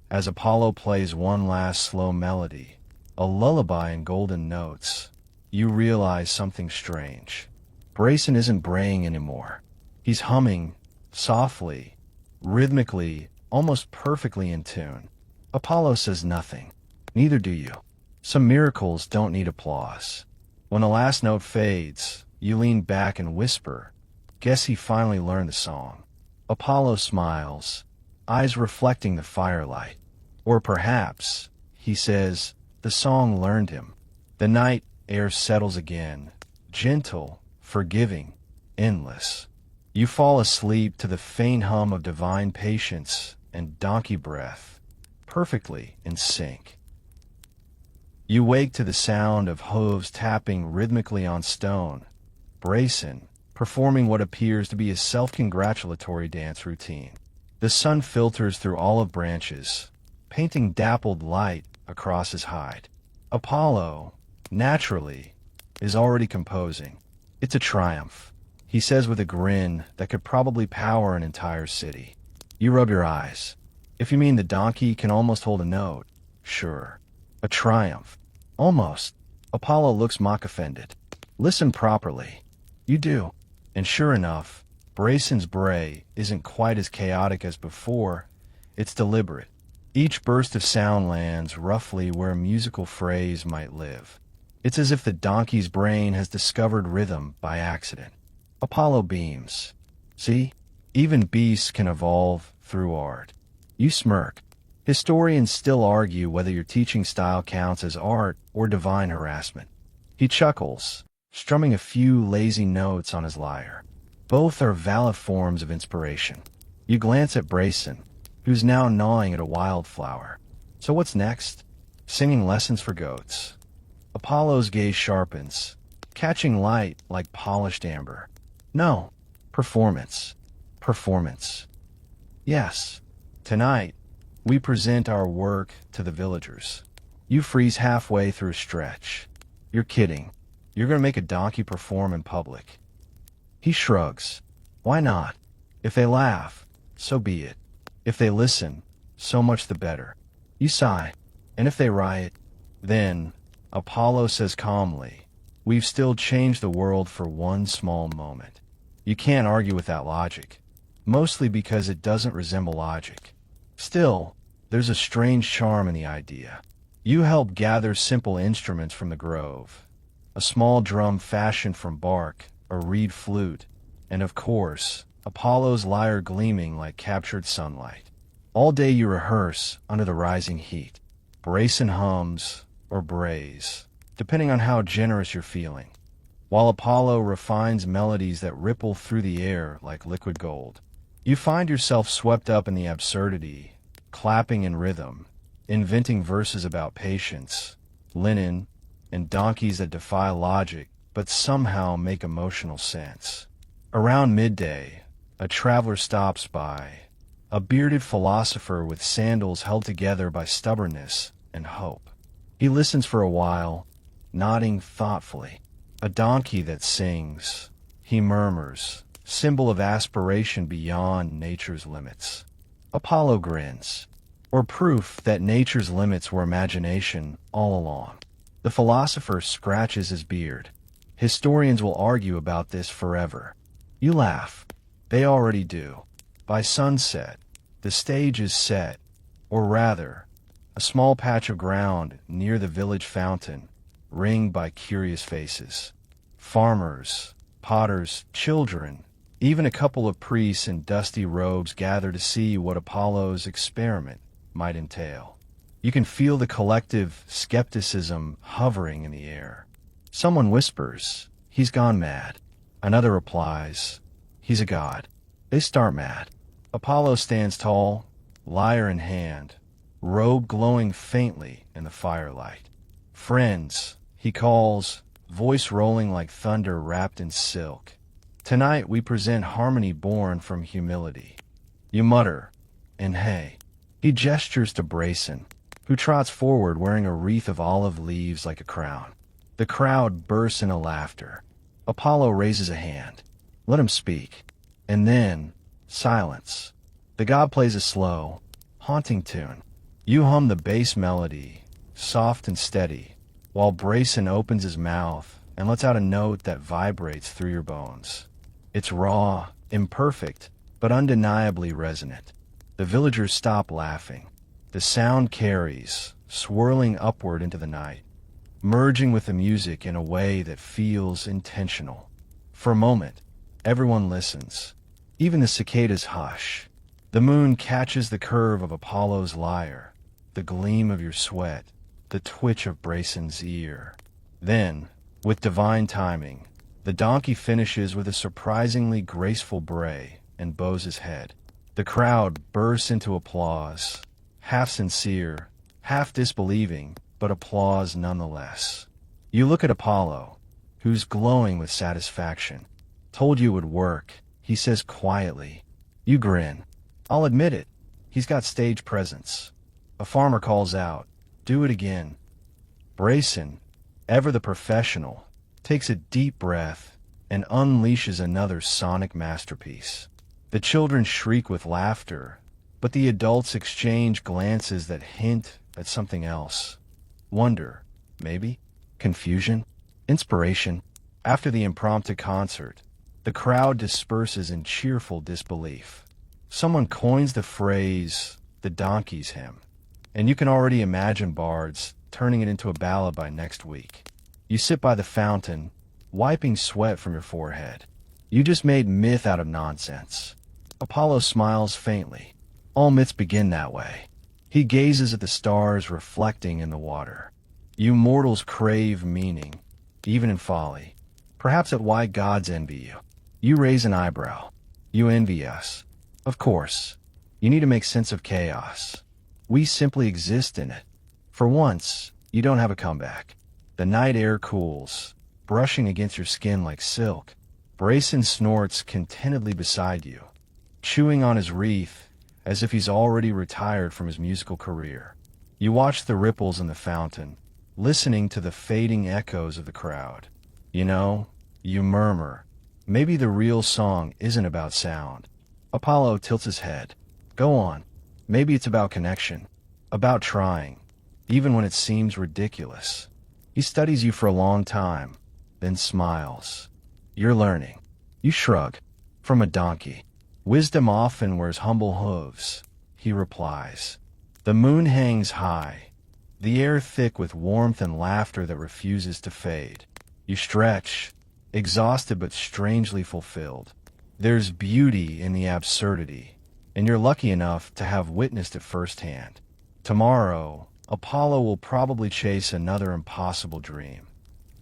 Speaker 1: as Apollo plays one last slow melody, a lullaby in golden notes, you realize something strange. Brayson isn't braying anymore. He's humming, softly, rhythmically, almost perfectly in tune. Apollo says nothing. Neither do you. Some miracles don't need applause. When the last note fades, you lean back and whisper, "Guess he finally learned the song." Apollo smiles, eyes reflecting the firelight. Or perhaps, he says, the song learned him. The night air settles again, gentle, forgiving, endless. You fall asleep to the faint hum of divine patience and donkey breath, perfectly in sync. You wake to the sound of hooves tapping rhythmically on stone, Brayson performing what appears to be a self-congratulatory dance routine. The sun filters through olive branches, painting dappled light across his hide. Apollo, naturally, is already composing. It's a triumph, he says with a grin that could probably power an entire city. You rub your eyes. If you mean the donkey can almost hold a note, sure. A triumph. Almost. Apollo looks mock offended. Listen properly. You do. And sure enough, Brayson's bray isn't quite as chaotic as before. It's deliberate. Each burst of sound lands roughly where a musical phrase might live. It's as if the donkey's brain has discovered rhythm by accident. Apollo beams. See? Even beasts can evolve through art. You smirk. Historians still argue whether your teaching style counts as art or divine harassment. He chuckles, strumming a few lazy notes on his lyre. Both are valid forms of inspiration. You glance at Brayson, who's now gnawing at a wildflower. So what's next? Singing lessons for goats. Apollo's gaze sharpens, catching light like polished amber. No, performance. Performance. Yes, tonight, we present our work to the villagers. You freeze halfway through a stretch. You're kidding. You're going to make a donkey perform in public. He shrugs. Why not? If they laugh, so be it. If they listen, so much the better. You sigh. And if they riot, then, Apollo says calmly, we've still changed the world for one small moment. You can't argue with that logic, mostly because it doesn't resemble logic. Still, there's a strange charm in the idea. You help gather simple instruments from the grove, a small drum fashioned from bark, a reed flute, and of course, Apollo's lyre gleaming like captured sunlight. All day you rehearse under the rising heat. Brayson hums or brays, depending on how generous you're feeling, while Apollo refines melodies that ripple through the air like liquid gold. You find yourself swept up in the absurdity, clapping in rhythm, inventing verses about patience, linen, and donkeys that defy logic but somehow make emotional sense. Around midday, a traveler stops by, a bearded philosopher with sandals held together by stubbornness and hope. He listens for a while, nodding thoughtfully. A donkey that sings, he murmurs, symbol of aspiration beyond nature's limits. Apollo grins, or proof that nature's limits were imagination all along. The philosopher scratches his beard. Historians will argue about this forever. You laugh. They already do. By sunset, the stage is set, or rather, a small patch of ground near the village fountain, ringed by curious faces. Farmers, potters, children, even a couple of priests in dusty robes gather to see what Apollo's experiment might entail. You can feel the collective skepticism hovering in the air. Someone whispers, "He's gone mad." Another replies, "He's a god." They start mad. Apollo stands tall, lyre in hand, robe glowing faintly in the firelight. "Friends," he calls, voice rolling like thunder wrapped in silk. "Tonight we present harmony born from humility." You mutter, and hey. He gestures to Brayson, who trots forward wearing a wreath of olive leaves like a crown. The crowd bursts into laughter. Apollo raises a hand. Let him speak. And then, silence. The god plays a slow, haunting tune. You hum the bass melody, soft and steady, while Brayson opens his mouth and lets out a note that vibrates through your bones. It's raw, imperfect, but undeniably resonant. The villagers stop laughing. The sound carries, swirling upward into the night, merging with the music in a way that feels intentional. For a moment, everyone listens. Even the cicadas hush. The moon catches the curve of Apollo's lyre, the gleam of your sweat, the twitch of Brayson's ear. Then, with divine timing, the donkey finishes with a surprisingly graceful bray and bows his head. The crowd bursts into applause, half sincere, half disbelieving, but applause nonetheless. You look at Apollo, who's glowing with satisfaction. "Told you it would work," he says quietly. You grin. "I'll admit it. He's got stage presence." A farmer calls out, "Do it again." Brayson, ever the professional, takes a deep breath and unleashes another sonic masterpiece. The children shriek with laughter, but the adults exchange glances that hint at something else. Wonder, maybe? Confusion? Inspiration? After the impromptu concert, the crowd disperses in cheerful disbelief. Someone coins the phrase, "the donkey's hymn," and you can already imagine bards turning it into a ballad by next week. You sit by the fountain, wiping sweat from your forehead. You just made myth out of nonsense. Apollo smiles faintly. All myths begin that way. He gazes at the stars reflecting in the water. You mortals crave meaning, even in folly. Perhaps at why gods envy you. You raise an eyebrow. You envy us. Of course. You need to make sense of chaos. We simply exist in it. For once, you don't have a comeback. The night air cools, brushing against your skin like silk. Brayson snorts contentedly beside you, chewing on his wreath as if he's already retired from his musical career. You watch the ripples in the fountain, listening to the fading echoes of the crowd. You murmur, maybe the real song isn't about sound. Apollo tilts his head. Go on. Maybe it's about connection, about trying, even when it seems ridiculous. He studies you for a long time, then smiles. You're learning. You shrug. From a donkey. Wisdom often wears humble hooves, he replies. The moon hangs high, the air thick with warmth and laughter that refuses to fade. You stretch, exhausted but strangely fulfilled. There's beauty in the absurdity, and you're lucky enough to have witnessed it firsthand. Tomorrow, Apollo will probably chase another impossible dream.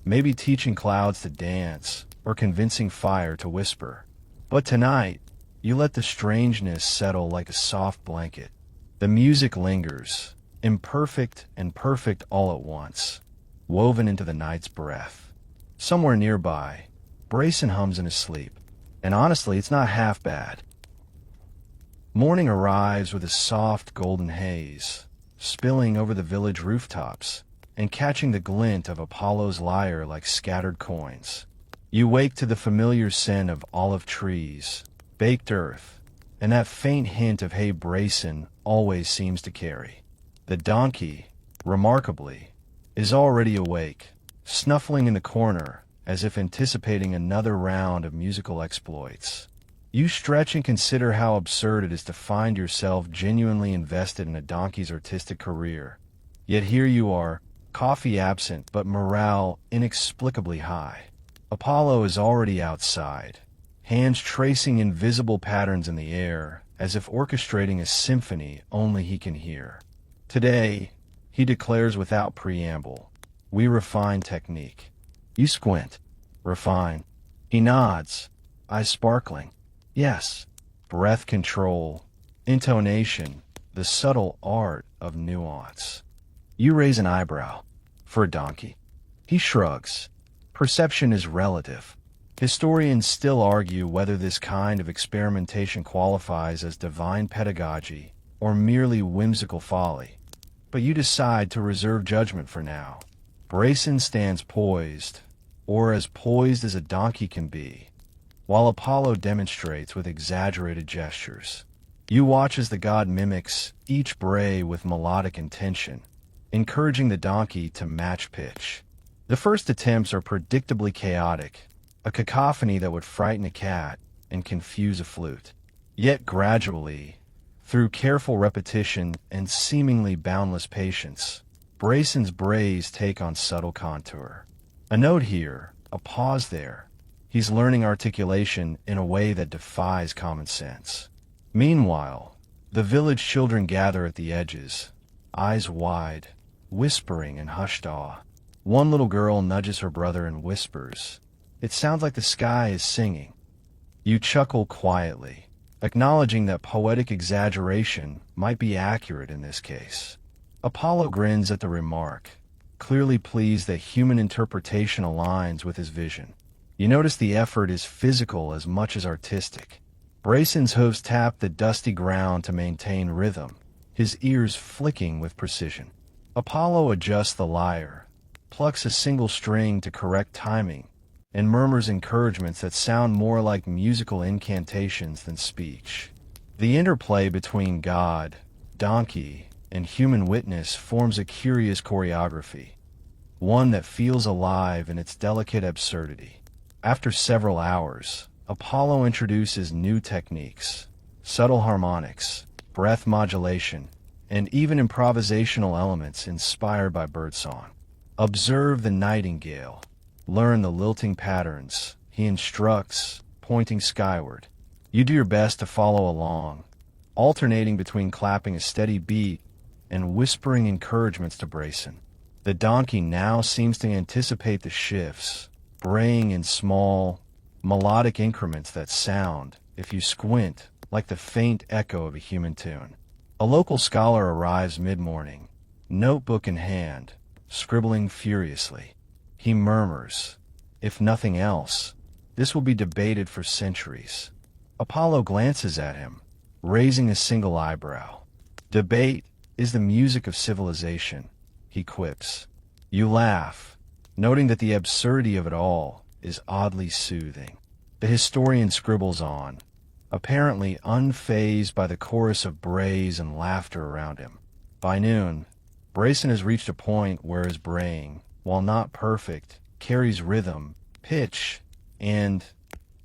Speaker 1: Maybe teaching clouds to dance, or convincing fire to whisper. But tonight, you let the strangeness settle like a soft blanket. The music lingers, imperfect and perfect all at once, woven into the night's breath. Somewhere nearby, Brayson hums in his sleep, and honestly, it's not half bad. Morning arrives with a soft golden haze, spilling over the village rooftops and catching the glint of Apollo's lyre like scattered coins. You wake to the familiar scent of olive trees, baked earth, and that faint hint of hay Brayson always seems to carry. The donkey, remarkably, is already awake, snuffling in the corner as if anticipating another round of musical exploits. You stretch and consider how absurd it is to find yourself genuinely invested in a donkey's artistic career. Yet here you are, coffee absent but morale inexplicably high. Apollo is already outside, hands tracing invisible patterns in the air as if orchestrating a symphony only he can hear. Today, he declares without preamble, we refine technique. You squint. Refine. He nods, eyes sparkling. Yes, breath control, intonation, the subtle art of nuance. You raise an eyebrow. For a donkey. He shrugs. Perception is relative. Historians still argue whether this kind of experimentation qualifies as divine pedagogy or merely whimsical folly. But you decide to reserve judgment for now. Brayson stands poised, or as poised as a donkey can be, while Apollo demonstrates with exaggerated gestures. You watch as the god mimics each bray with melodic intention, encouraging the donkey to match pitch. The first attempts are predictably chaotic, a cacophony that would frighten a cat and confuse a flute. Yet gradually, through careful repetition and seemingly boundless patience, Brayson's brays take on subtle contour. A note here, a pause there. He's learning articulation in a way that defies common sense. Meanwhile, the village children gather at the edges, eyes wide, whispering in hushed awe. One little girl nudges her brother and whispers, "It sounds like the sky is singing." You chuckle quietly, acknowledging that poetic exaggeration might be accurate in this case. Apollo grins at the remark, clearly pleased that human interpretation aligns with his vision. You notice the effort is physical as much as artistic. Brayson's hooves tap the dusty ground to maintain rhythm, his ears flicking with precision. Apollo adjusts the lyre, plucks a single string to correct timing, and murmurs encouragements that sound more like musical incantations than speech. The interplay between god, donkey, and human witness forms a curious choreography, one that feels alive in its delicate absurdity. After several hours, Apollo introduces new techniques, subtle harmonics, breath modulation, and even improvisational elements inspired by birdsong. Observe the nightingale. Learn the lilting patterns, he instructs, pointing skyward. You do your best to follow along, alternating between clapping a steady beat and whispering encouragements to Brayson. The donkey now seems to anticipate the shifts, braying in small, melodic increments that sound, if you squint, like the faint echo of a human tune. A local scholar arrives mid-morning, notebook in hand, scribbling furiously. He murmurs, "If nothing else, this will be debated for centuries." Apollo glances at him, raising a single eyebrow. "Debate is the music of civilization," he quips. You laugh, noting that the absurdity of it all is oddly soothing. The historian scribbles on, apparently unfazed by the chorus of brays and laughter around him. By noon, Brayson has reached a point where his braying, while not perfect, carries rhythm, pitch, and,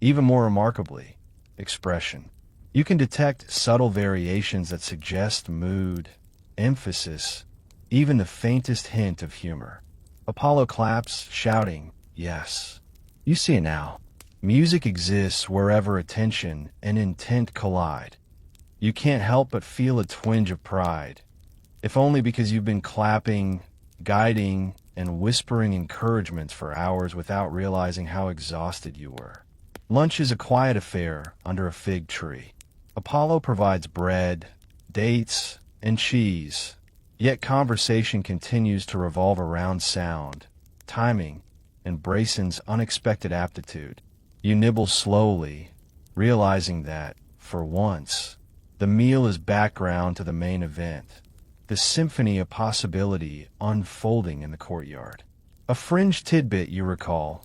Speaker 1: even more remarkably, expression. You can detect subtle variations that suggest mood, emphasis, even the faintest hint of humor. Apollo claps, shouting, "Yes. You see it now. Music exists wherever attention and intent collide. You can't help but feel a twinge of pride, if only because you've been clapping, guiding, and whispering encouragements for hours without realizing how exhausted you were." Lunch is a quiet affair under a fig tree. Apollo provides bread, dates, and cheese, yet conversation continues to revolve around sound, timing, and Brayson's unexpected aptitude. You nibble slowly, realizing that, for once, the meal is background to the main event, the symphony of possibility unfolding in the courtyard. A fringe tidbit you recall.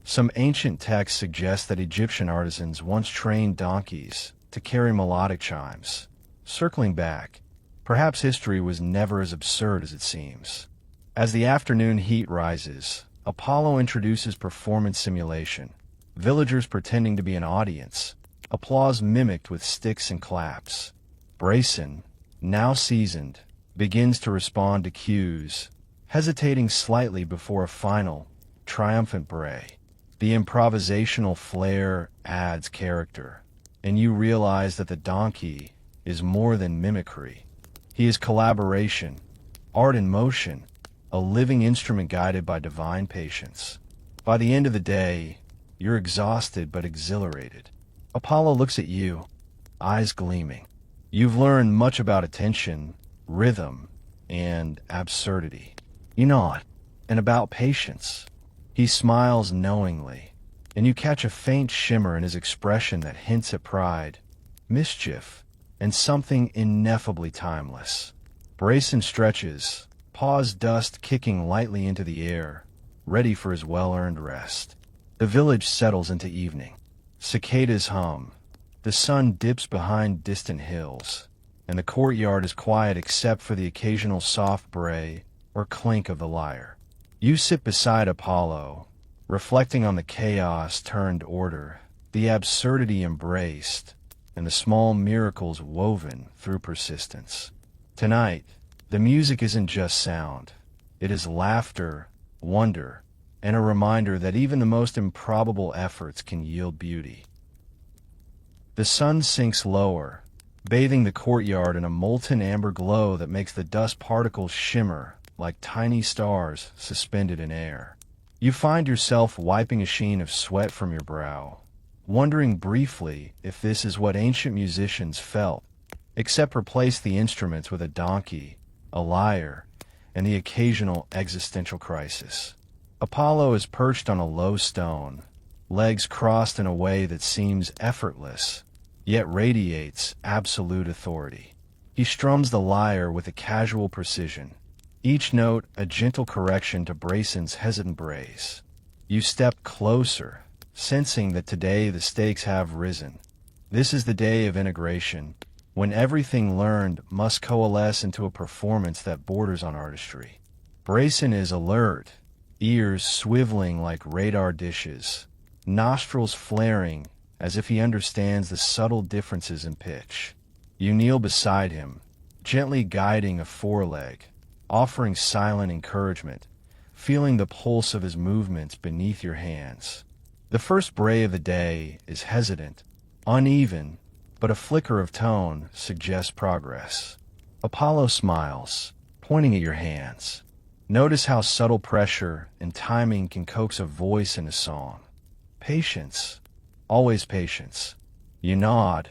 Speaker 1: Some ancient texts suggest that Egyptian artisans once trained donkeys to carry melodic chimes. Circling back, perhaps history was never as absurd as it seems. As the afternoon heat rises, Apollo introduces performance simulation. Villagers pretending to be an audience, applause mimicked with sticks and claps. Brayson, now seasoned, begins to respond to cues, hesitating slightly before a final, triumphant bray. The improvisational flair adds character, and you realize that the donkey is more than mimicry. He is collaboration, art in motion, a living instrument guided by divine patience. By the end of the day, you're exhausted but exhilarated. Apollo looks at you, eyes gleaming. You've learned much about attention, rhythm, and absurdity. You nod, and about patience. He smiles knowingly, and you catch a faint shimmer in his expression that hints at pride, mischief, and something ineffably timeless. Brayson stretches, paws dust kicking lightly into the air, ready for his well-earned rest. The village settles into evening. Cicadas hum. The sun dips behind distant hills, and the courtyard is quiet except for the occasional soft bray or clink of the lyre. You sit beside Apollo, reflecting on the chaos turned order, the absurdity embraced, and the small miracles woven through persistence. Tonight, the music isn't just sound. It is laughter, wonder, and a reminder that even the most improbable efforts can yield beauty. The sun sinks lower, bathing the courtyard in a molten amber glow that makes the dust particles shimmer like tiny stars suspended in air. You find yourself wiping a sheen of sweat from your brow, wondering briefly if this is what ancient musicians felt, except replace the instruments with a donkey, a lyre, and the occasional existential crisis. Apollo is perched on a low stone, legs crossed in a way that seems effortless, yet radiates absolute authority. He strums the lyre with a casual precision, each note a gentle correction to Brayson's hesitant brays. You step closer, sensing that today the stakes have risen. This is the day of integration, when everything learned must coalesce into a performance that borders on artistry. Brayson is alert, ears swiveling like radar dishes, nostrils flaring as if he understands the subtle differences in pitch. You kneel beside him, gently guiding a foreleg, offering silent encouragement, feeling the pulse of his movements beneath your hands. The first bray of the day is hesitant, Uneven, but a flicker of tone suggests progress. Apollo smiles, pointing at your hands. Notice how subtle pressure and timing can coax a voice in a song. Patience. Always patience. You nod,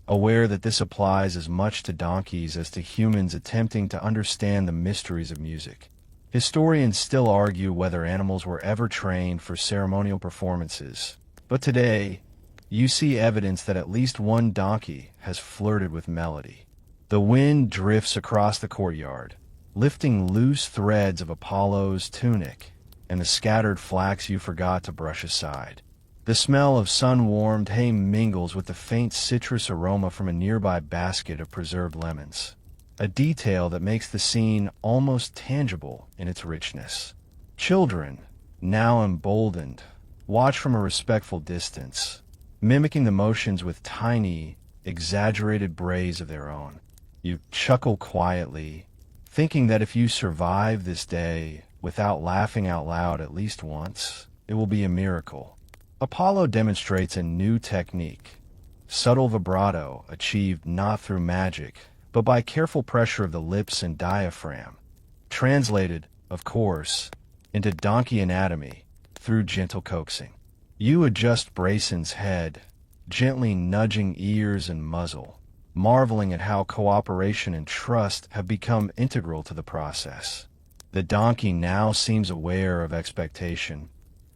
Speaker 1: aware that this applies as much to donkeys as to humans attempting to understand the mysteries of music. Historians still argue whether animals were ever trained for ceremonial performances, but today, you see evidence that at least one donkey has flirted with melody. The wind drifts across the courtyard, lifting loose threads of Apollo's tunic and the scattered flax you forgot to brush aside. The smell of sun-warmed hay mingles with the faint citrus aroma from a nearby basket of preserved lemons, a detail that makes the scene almost tangible in its richness. Children, now emboldened, watch from a respectful distance, mimicking the motions with tiny, exaggerated brays of their own. You chuckle quietly, thinking that if you survive this day without laughing out loud at least once, it will be a miracle. Apollo demonstrates a new technique, subtle vibrato achieved not through magic, but by careful pressure of the lips and diaphragm, translated, of course, into donkey anatomy through gentle coaxing. You adjust Brayson's head, gently nudging ears and muzzle, marveling at how cooperation and trust have become integral to the process. The donkey now seems aware of expectation,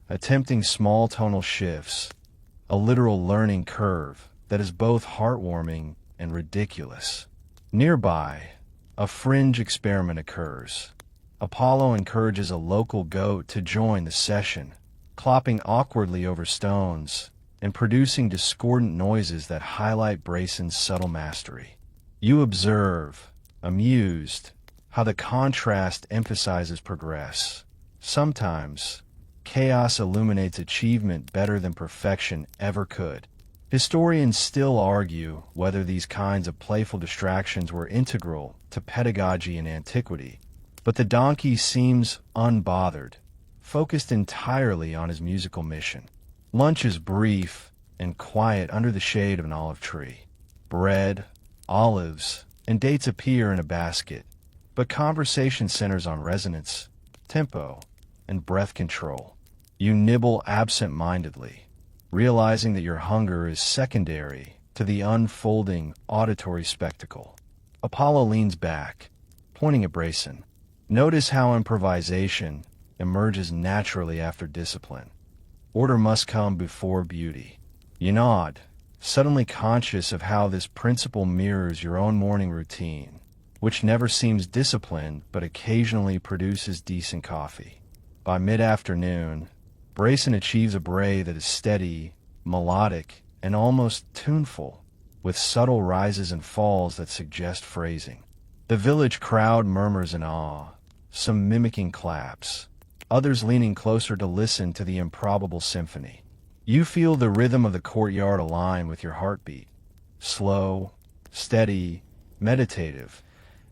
Speaker 1: attempting small tonal shifts, a literal learning curve that is both heartwarming and ridiculous. Nearby, a fringe experiment occurs. Apollo encourages a local goat to join the session, clopping awkwardly over stones and producing discordant noises that highlight Brayson's subtle mastery. You observe, amused, how the contrast emphasizes progress. Sometimes, chaos illuminates achievement better than perfection ever could. Historians still argue whether these kinds of playful distractions were integral to pedagogy in antiquity, but the donkey seems unbothered, focused entirely on his musical mission. Lunch is brief and quiet under the shade of an olive tree. Bread, olives, and dates appear in a basket, but conversation centers on resonance, tempo, and breath control. You nibble absent-mindedly, realizing that your hunger is secondary to the unfolding auditory spectacle. Apollo leans back, pointing at Brayson. Notice how improvisation emerges naturally after discipline. Order must come before beauty. You nod, suddenly conscious of how this principle mirrors your own morning routine, which never seems disciplined but occasionally produces decent coffee. By mid-afternoon, Brayson achieves a bray that is steady, melodic, and almost tuneful, with subtle rises and falls that suggest phrasing. The village crowd murmurs in awe, some mimicking claps, others leaning closer to listen to the improbable symphony. You feel the rhythm of the courtyard align with your heartbeat, slow, steady, meditative,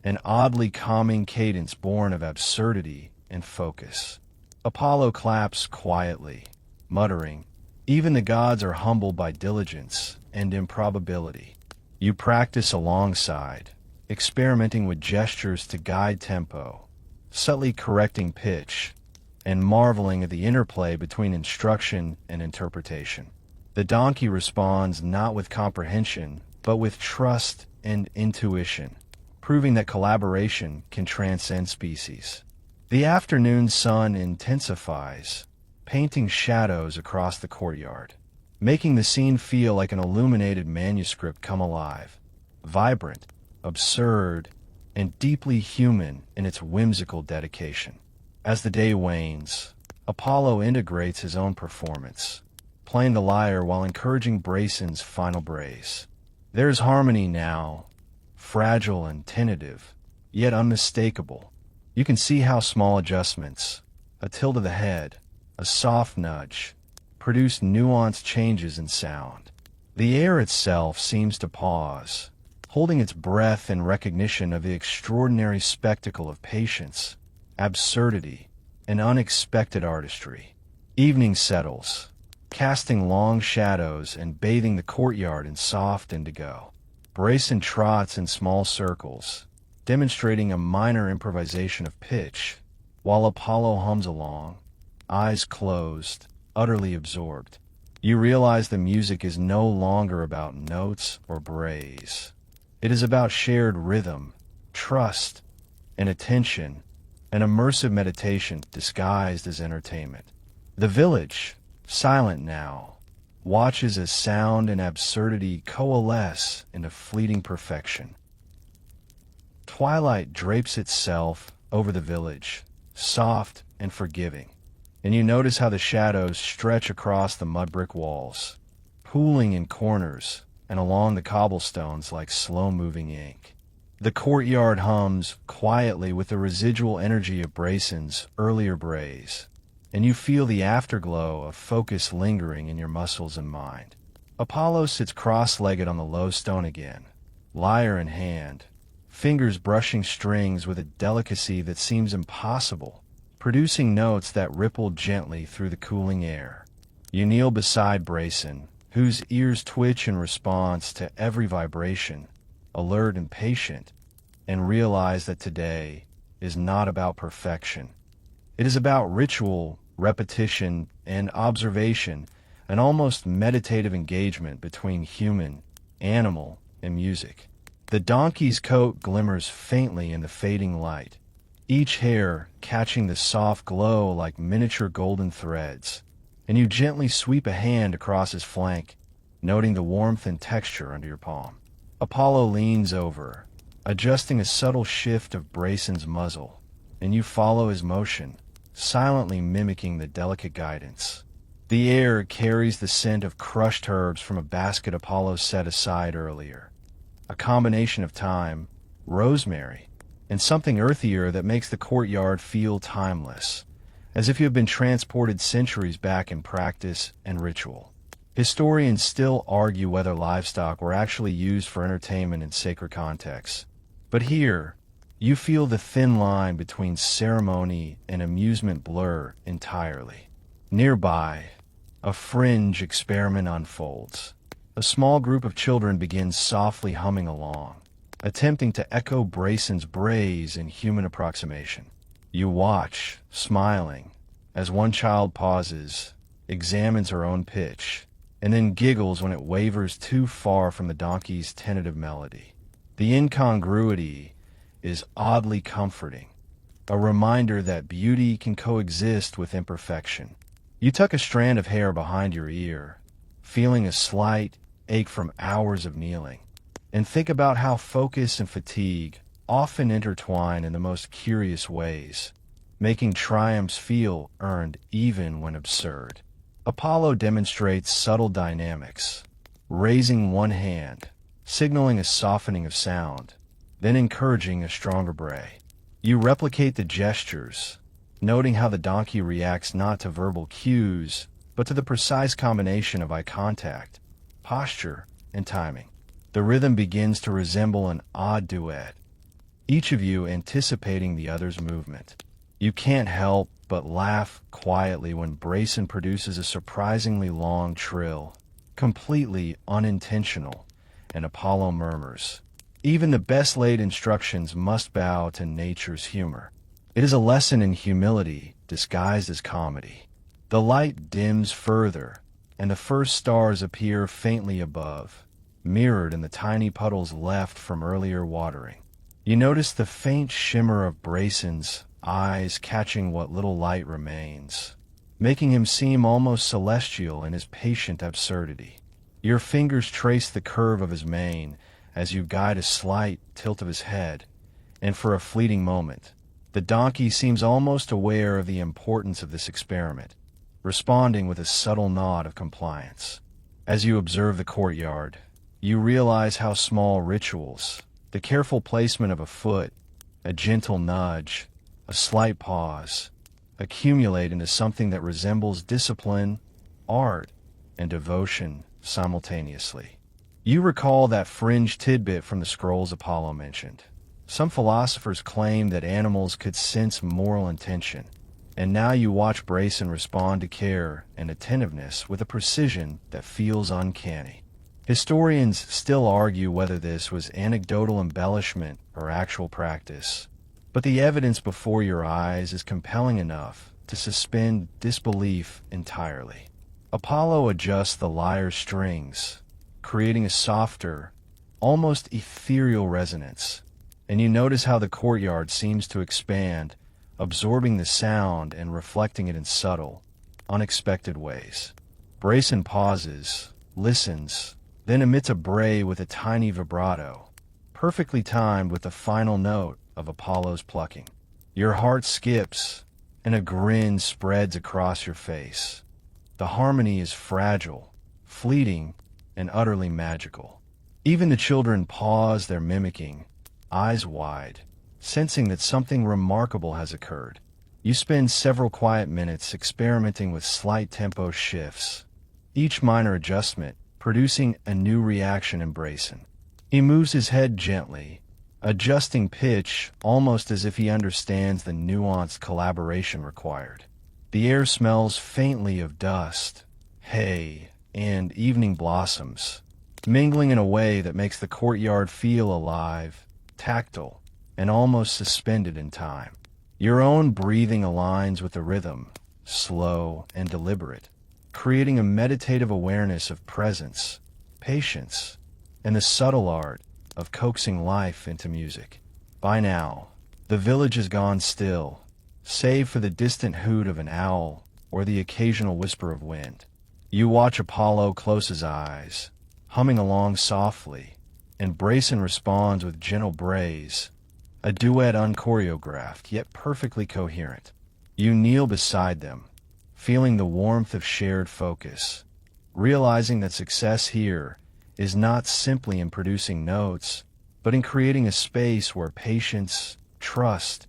Speaker 1: an oddly calming cadence born of absurdity and focus. Apollo claps quietly, muttering, "Even the gods are humbled by diligence and improbability." You practice alongside, experimenting with gestures to guide tempo, subtly correcting pitch, and marveling at the interplay between instruction and interpretation. The donkey responds not with comprehension, but with trust and intuition, proving that collaboration can transcend species. The afternoon sun intensifies, painting shadows across the courtyard, making the scene feel like an illuminated manuscript come alive, vibrant, absurd, and deeply human in its whimsical dedication. As the day wanes, Apollo integrates his own performance, playing the lyre while encouraging Brayson's final brays. There is harmony now, fragile and tentative, yet unmistakable. You can see how small adjustments, a tilt of the head, a soft nudge, produce nuanced changes in sound. The air itself seems to pause, holding its breath in recognition of the extraordinary spectacle of patience, absurdity, and unexpected artistry. Evening settles, casting long shadows and bathing the courtyard in soft indigo. Brayson trots in small circles, demonstrating a minor improvisation of pitch, while Apollo hums along, eyes closed, utterly absorbed. You realize the music is no longer about notes or brays. It is about shared rhythm, trust, and attention, an immersive meditation disguised as entertainment. The village, silent now, watches as sound and absurdity coalesce into fleeting perfection. Twilight drapes itself over the village, soft and forgiving, and you notice how the shadows stretch across the mud brick walls, pooling in corners and along the cobblestones like slow-moving ink. The courtyard hums quietly with the residual energy of Brayson's earlier brays, and you feel the afterglow of focus lingering in your muscles and mind. Apollo sits cross-legged on the low stone again, lyre in hand, fingers brushing strings with a delicacy that seems impossible, producing notes that ripple gently through the cooling air. You kneel beside Brayson, whose ears twitch in response to every vibration, alert and patient, and realize that today is not about perfection. It is about ritual, repetition, and observation, an almost meditative engagement between human, animal, and music. The donkey's coat glimmers faintly in the fading light, each hair catching the soft glow like miniature golden threads, and you gently sweep a hand across his flank, noting the warmth and texture under your palm. Apollo leans over, adjusting a subtle shift of Brayson's muzzle, and you follow his motion, silently mimicking the delicate guidance. The air carries the scent of crushed herbs from a basket Apollo set aside earlier, a combination of thyme, rosemary, and something earthier that makes the courtyard feel timeless, as if you have been transported centuries back in practice and ritual. Historians still argue whether livestock were actually used for entertainment in sacred contexts, but here, you feel the thin line between ceremony and amusement blur entirely. Nearby, a fringe experiment unfolds. A small group of children begins softly humming along, attempting to echo Brayson's brays in human approximation. You watch, smiling, as one child pauses, examines her own pitch, and then giggles when it wavers too far from the donkey's tentative melody. The incongruity is oddly comforting, a reminder that beauty can coexist with imperfection. You tuck a strand of hair behind your ear, feeling a slight ache from hours of kneeling, and think about how focus and fatigue often intertwine in the most curious ways, making triumphs feel earned even when absurd. Apollo demonstrates subtle dynamics, raising one hand, signaling a softening of sound, then encouraging a stronger bray. You replicate the gestures, noting how the donkey reacts not to verbal cues, but to the precise combination of eye contact, posture, and timing. The rhythm begins to resemble an odd duet, each of you anticipating the other's movement. You can't help but laugh quietly when Brayson produces a surprisingly long trill, completely unintentional, and Apollo murmurs, "Even the best laid instructions must bow to nature's humor." It is a lesson in humility disguised as comedy. The light dims further, and the first stars appear faintly above, mirrored in the tiny puddles left from earlier watering. You notice the faint shimmer of Brayson's eyes catching what little light remains, making him seem almost celestial in his patient absurdity. Your fingers trace the curve of his mane as you guide a slight tilt of his head, and for a fleeting moment, the donkey seems almost aware of the importance of this experiment, responding with a subtle nod of compliance. As you observe the courtyard, you realize how small rituals, the careful placement of a foot, a gentle nudge, a slight pause, accumulate into something that resembles discipline, art, and devotion simultaneously. You recall that fringe tidbit from the scrolls Apollo mentioned. Some philosophers claim that animals could sense moral intention, And now you watch Brayson respond to care and attentiveness with a precision that feels uncanny. Historians still argue whether this was anecdotal embellishment or actual practice, but the evidence before your eyes is compelling enough to suspend disbelief entirely. Apollo adjusts the lyre's strings, creating a softer, almost ethereal resonance, and you notice how the courtyard seems to expand, absorbing the sound and reflecting it in subtle, unexpected ways. Brayson pauses, listens, then emits a bray with a tiny vibrato, perfectly timed with the final note of Apollo's plucking. Your heart skips, and a grin spreads across your face. The harmony is fragile, fleeting, and utterly magical. Even the children pause their mimicking, eyes wide, sensing that something remarkable has occurred. You spend several quiet minutes experimenting with slight tempo shifts, each minor adjustment producing a new reaction in Brayson. He moves his head gently, adjusting pitch almost as if he understands the nuanced collaboration required. The air smells faintly of dust, hay, and evening blossoms, mingling in a way that makes the courtyard feel alive, tactile, and almost suspended in time. Your own breathing aligns with the rhythm, slow and deliberate, creating a meditative awareness of presence, patience, and the subtle art of coaxing life into music. By now, the village has gone still, save for the distant hoot of an owl or the occasional whisper of wind. You watch Apollo close his eyes, humming along softly, and Brayson responds with gentle brays, a duet unchoreographed yet perfectly coherent. You kneel beside them, feeling the warmth of shared focus, realizing that success here is not simply in producing notes, but in creating a space where patience, trust,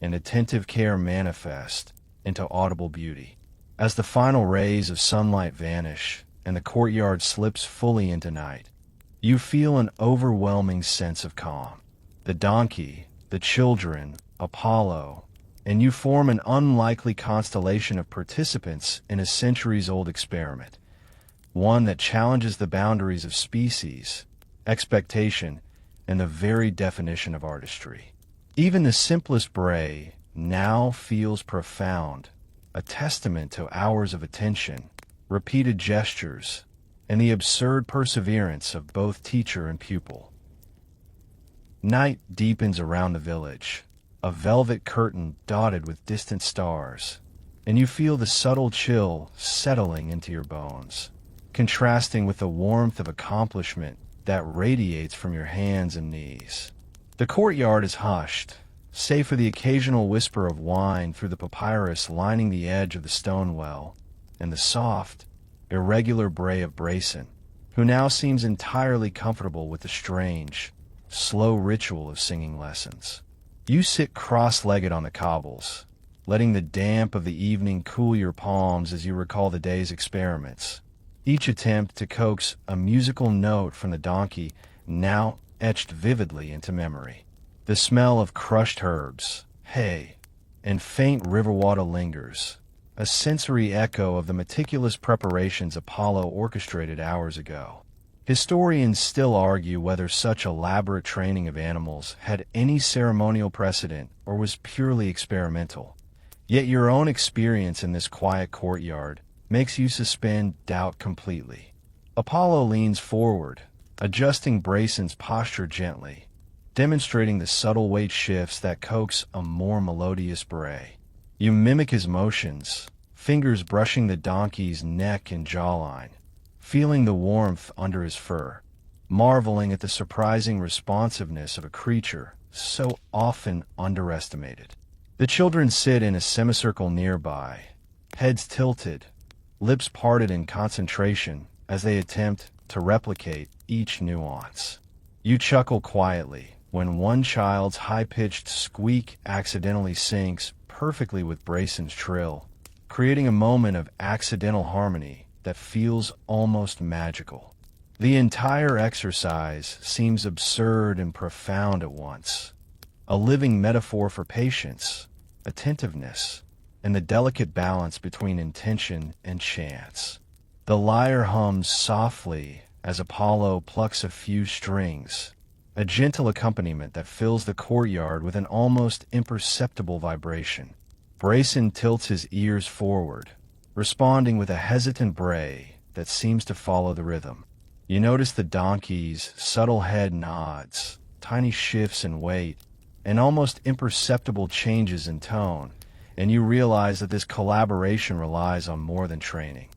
Speaker 1: and attentive care manifest into audible beauty. As the final rays of sunlight vanish and the courtyard slips fully into night, you feel an overwhelming sense of calm. The donkey, the children, Apollo, and you form an unlikely constellation of participants in a centuries-old experiment, one that challenges the boundaries of species, expectation, and the very definition of artistry. Even the simplest bray now feels profound, a testament to hours of attention, repeated gestures, and the absurd perseverance of both teacher and pupil. Night deepens around the village, a velvet curtain dotted with distant stars, and you feel the subtle chill settling into your bones, contrasting with the warmth of accomplishment that radiates from your hands and knees. The courtyard is hushed, save for the occasional whisper of wine through the papyrus lining the edge of the stone well, and the soft, irregular bray of Brayson, who now seems entirely comfortable with the strange, slow ritual of singing lessons. You sit cross-legged on the cobbles, letting the damp of the evening cool your palms as you recall the day's experiments, each attempt to coax a musical note from the donkey now etched vividly into memory. The smell of crushed herbs, hay, and faint river water lingers, a sensory echo of the meticulous preparations Apollo orchestrated hours ago. Historians still argue whether such elaborate training of animals had any ceremonial precedent or was purely experimental. Yet your own experience in this quiet courtyard makes you suspend doubt completely. Apollo leans forward, adjusting Brayson's posture gently, demonstrating the subtle weight shifts that coax a more melodious bray. You mimic his motions, fingers brushing the donkey's neck and jawline, feeling the warmth under his fur, marveling at the surprising responsiveness of a creature so often underestimated. The children sit in a semicircle nearby, heads tilted, lips parted in concentration as they attempt to replicate each nuance. You chuckle quietly when one child's high-pitched squeak accidentally syncs perfectly with Brayson's trill, creating a moment of accidental harmony that feels almost magical. The entire exercise seems absurd and profound at once, a living metaphor for patience, attentiveness, and the delicate balance between intention and chance. The lyre hums softly as Apollo plucks a few strings, a gentle accompaniment that fills the courtyard with an almost imperceptible vibration. Brayson tilts his ears forward, responding with a hesitant bray that seems to follow the rhythm. You notice the donkey's subtle head nods, tiny shifts in weight, and almost imperceptible changes in tone, and you realize that this collaboration relies on more than training.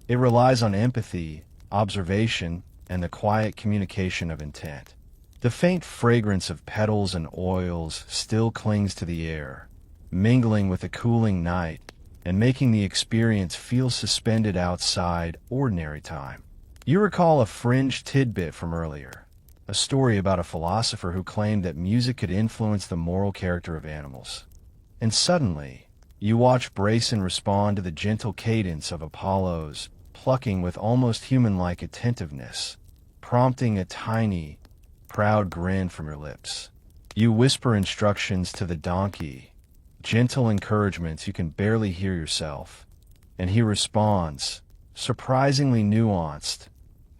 Speaker 1: It relies on empathy, observation, and the quiet communication of intent. The faint fragrance of petals and oils still clings to the air, mingling with the cooling night and making the experience feel suspended outside ordinary time. You recall a fringe tidbit from earlier, a story about a philosopher who claimed that music could influence the moral character of animals. And suddenly, you watch Brayson respond to the gentle cadence of Apollo's plucking with almost human-like attentiveness, prompting a tiny, proud grin from your lips. You whisper instructions to the donkey, gentle encouragements you can barely hear yourself, and he responds, surprisingly nuanced,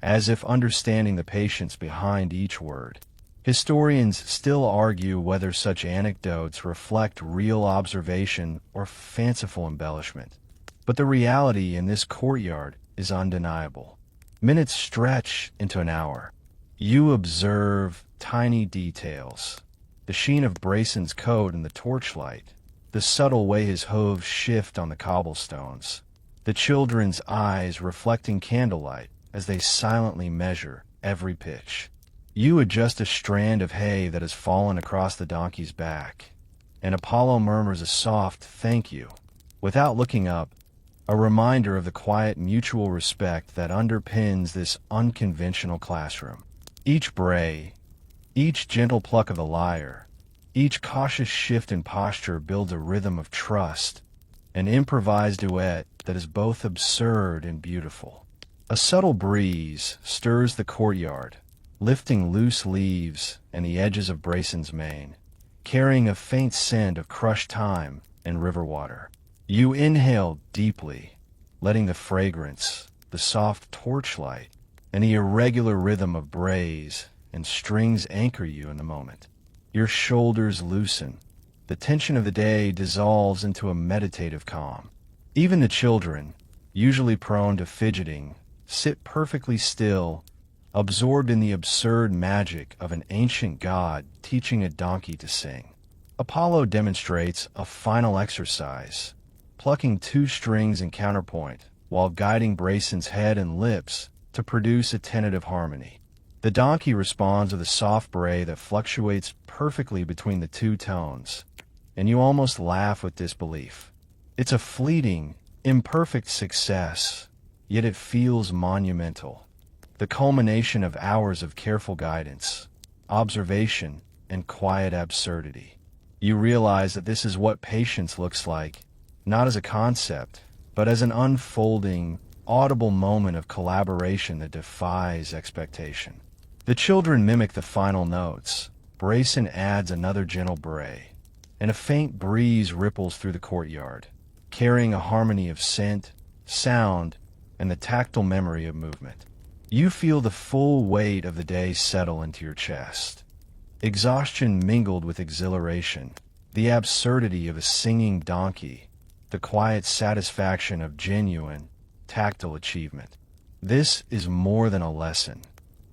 Speaker 1: as if understanding the patience behind each word. Historians still argue whether such anecdotes reflect real observation or fanciful embellishment, but the reality in this courtyard is undeniable. Minutes stretch into an hour. You observe tiny details, the sheen of Brayson's coat in the torchlight, the subtle way his hooves shift on the cobblestones, the children's eyes reflecting candlelight as they silently measure every pitch. You adjust a strand of hay that has fallen across the donkey's back, and Apollo murmurs a soft thank you. Without looking up, a reminder of the quiet mutual respect that underpins this unconventional classroom. Each bray, each gentle pluck of the lyre, each cautious shift in posture builds a rhythm of trust, an improvised duet that is both absurd and beautiful. A subtle breeze stirs the courtyard, lifting loose leaves and the edges of Brayson's mane, carrying a faint scent of crushed thyme and river water. You inhale deeply, letting the fragrance, the soft torchlight, and the irregular rhythm of brays and strings anchor you in the moment. Your shoulders loosen. The tension of the day dissolves into a meditative calm. Even the children, usually prone to fidgeting, sit perfectly still, absorbed in the absurd magic of an ancient god teaching a donkey to sing. Apollo demonstrates a final exercise, plucking two strings in counterpoint while guiding Brayson's head and lips to produce a tentative harmony. The donkey responds with a soft bray that fluctuates perfectly between the two tones, and you almost laugh with disbelief. It's a fleeting, imperfect success, yet it feels monumental, the culmination of hours of careful guidance, observation, and quiet absurdity. You realize that this is what patience looks like, not as a concept, but as an unfolding, audible moment of collaboration that defies expectation. The children mimic the final notes. Brayson adds another gentle bray, and a faint breeze ripples through the courtyard, carrying a harmony of scent, sound, and the tactile memory of movement. You feel the full weight of the day settle into your chest. Exhaustion mingled with exhilaration, the absurdity of a singing donkey, the quiet satisfaction of genuine, tactile achievement. This is more than a lesson.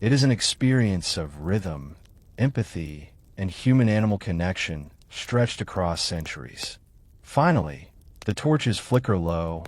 Speaker 1: It is an experience of rhythm, empathy, and human-animal connection stretched across centuries. Finally, the torches flicker low,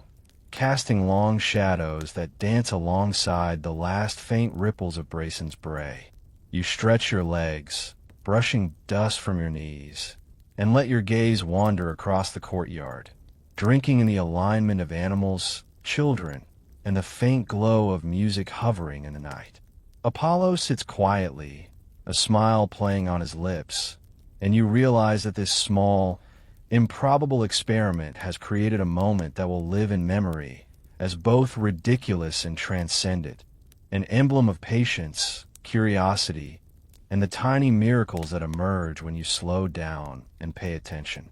Speaker 1: casting long shadows that dance alongside the last faint ripples of Brayson's bray. You stretch your legs, brushing dust from your knees, and let your gaze wander across the courtyard, drinking in the alignment of animals, children, and the faint glow of music hovering in the night. Apollo sits quietly, a smile playing on his lips, and you realize that this small, improbable experiment has created a moment that will live in memory as both ridiculous and transcendent, an emblem of patience, curiosity, and the tiny miracles that emerge when you slow down and pay attention.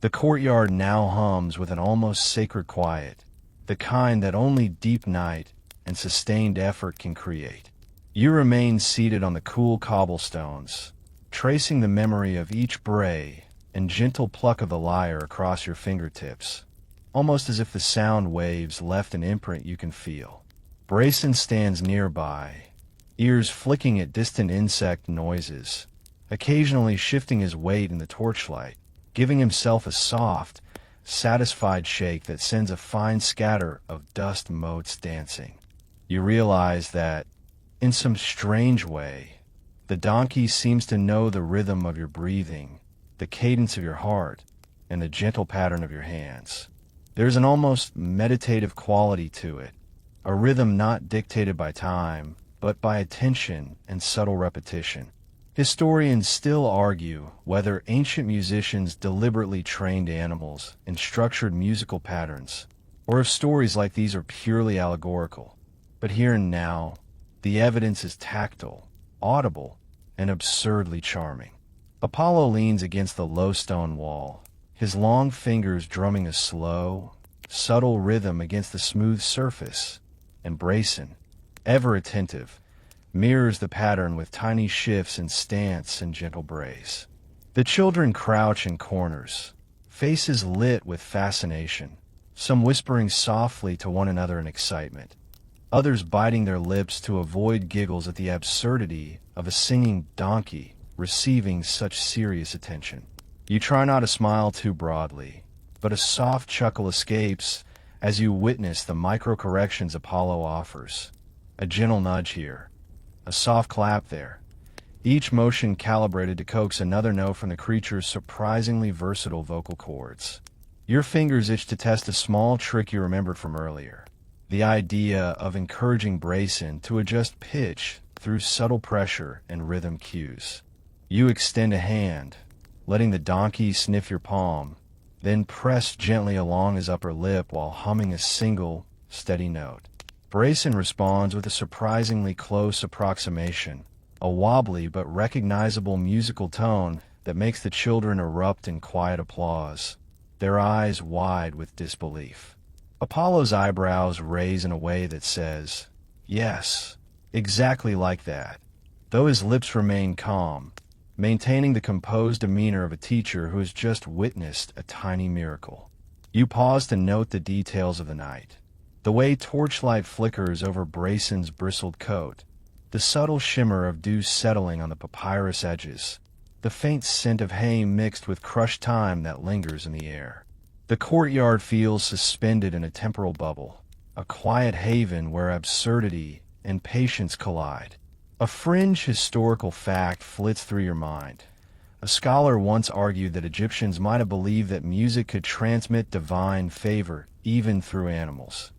Speaker 1: The courtyard now hums with an almost sacred quiet, the kind that only deep night and sustained effort can create. You remain seated on the cool cobblestones, tracing the memory of each bray and gentle pluck of the lyre across your fingertips, almost as if the sound waves left an imprint you can feel. Brayson stands nearby, ears flicking at distant insect noises, occasionally shifting his weight in the torchlight, giving himself a soft, satisfied shake that sends a fine scatter of dust motes dancing. You realize that, in some strange way, the donkey seems to know the rhythm of your breathing, the cadence of your heart, and the gentle pattern of your hands. There's an almost meditative quality to it, a rhythm not dictated by time, but by attention and subtle repetition. Historians still argue whether ancient musicians deliberately trained animals in structured musical patterns, or if stories like these are purely allegorical. But here and now, the evidence is tactile, audible, and absurdly charming. Apollo leans against the low stone wall, his long fingers drumming a slow, subtle rhythm against the smooth surface, and Brayson, ever attentive, mirrors the pattern with tiny shifts in stance and gentle brays. The children crouch in corners, faces lit with fascination, some whispering softly to one another in excitement, others biting their lips to avoid giggles at the absurdity of a singing donkey receiving such serious attention. You try not to smile too broadly, but a soft chuckle escapes as you witness the micro-corrections Apollo offers. A gentle nudge here, a soft clap there, each motion calibrated to coax another note from the creature's surprisingly versatile vocal cords. Your fingers itch to test a small trick you remembered from earlier, the idea of encouraging Brayson to adjust pitch through subtle pressure and rhythm cues. You extend a hand, letting the donkey sniff your palm, then press gently along his upper lip while humming a single, steady note. Brayson responds with a surprisingly close approximation, a wobbly but recognizable musical tone that makes the children erupt in quiet applause, their eyes wide with disbelief. Apollo's eyebrows raise in a way that says, "Yes, exactly like that," though his lips remain calm, maintaining the composed demeanor of a teacher who has just witnessed a tiny miracle. You pause to note the details of the night. The way torchlight flickers over Brayson's bristled coat, the subtle shimmer of dew settling on the papyrus edges, the faint scent of hay mixed with crushed thyme that lingers in the air. The courtyard feels suspended in a temporal bubble, a quiet haven where absurdity and patience collide. A fringe historical fact flits through your mind. A scholar once argued that Egyptians might have believed that music could transmit divine favor even through animals.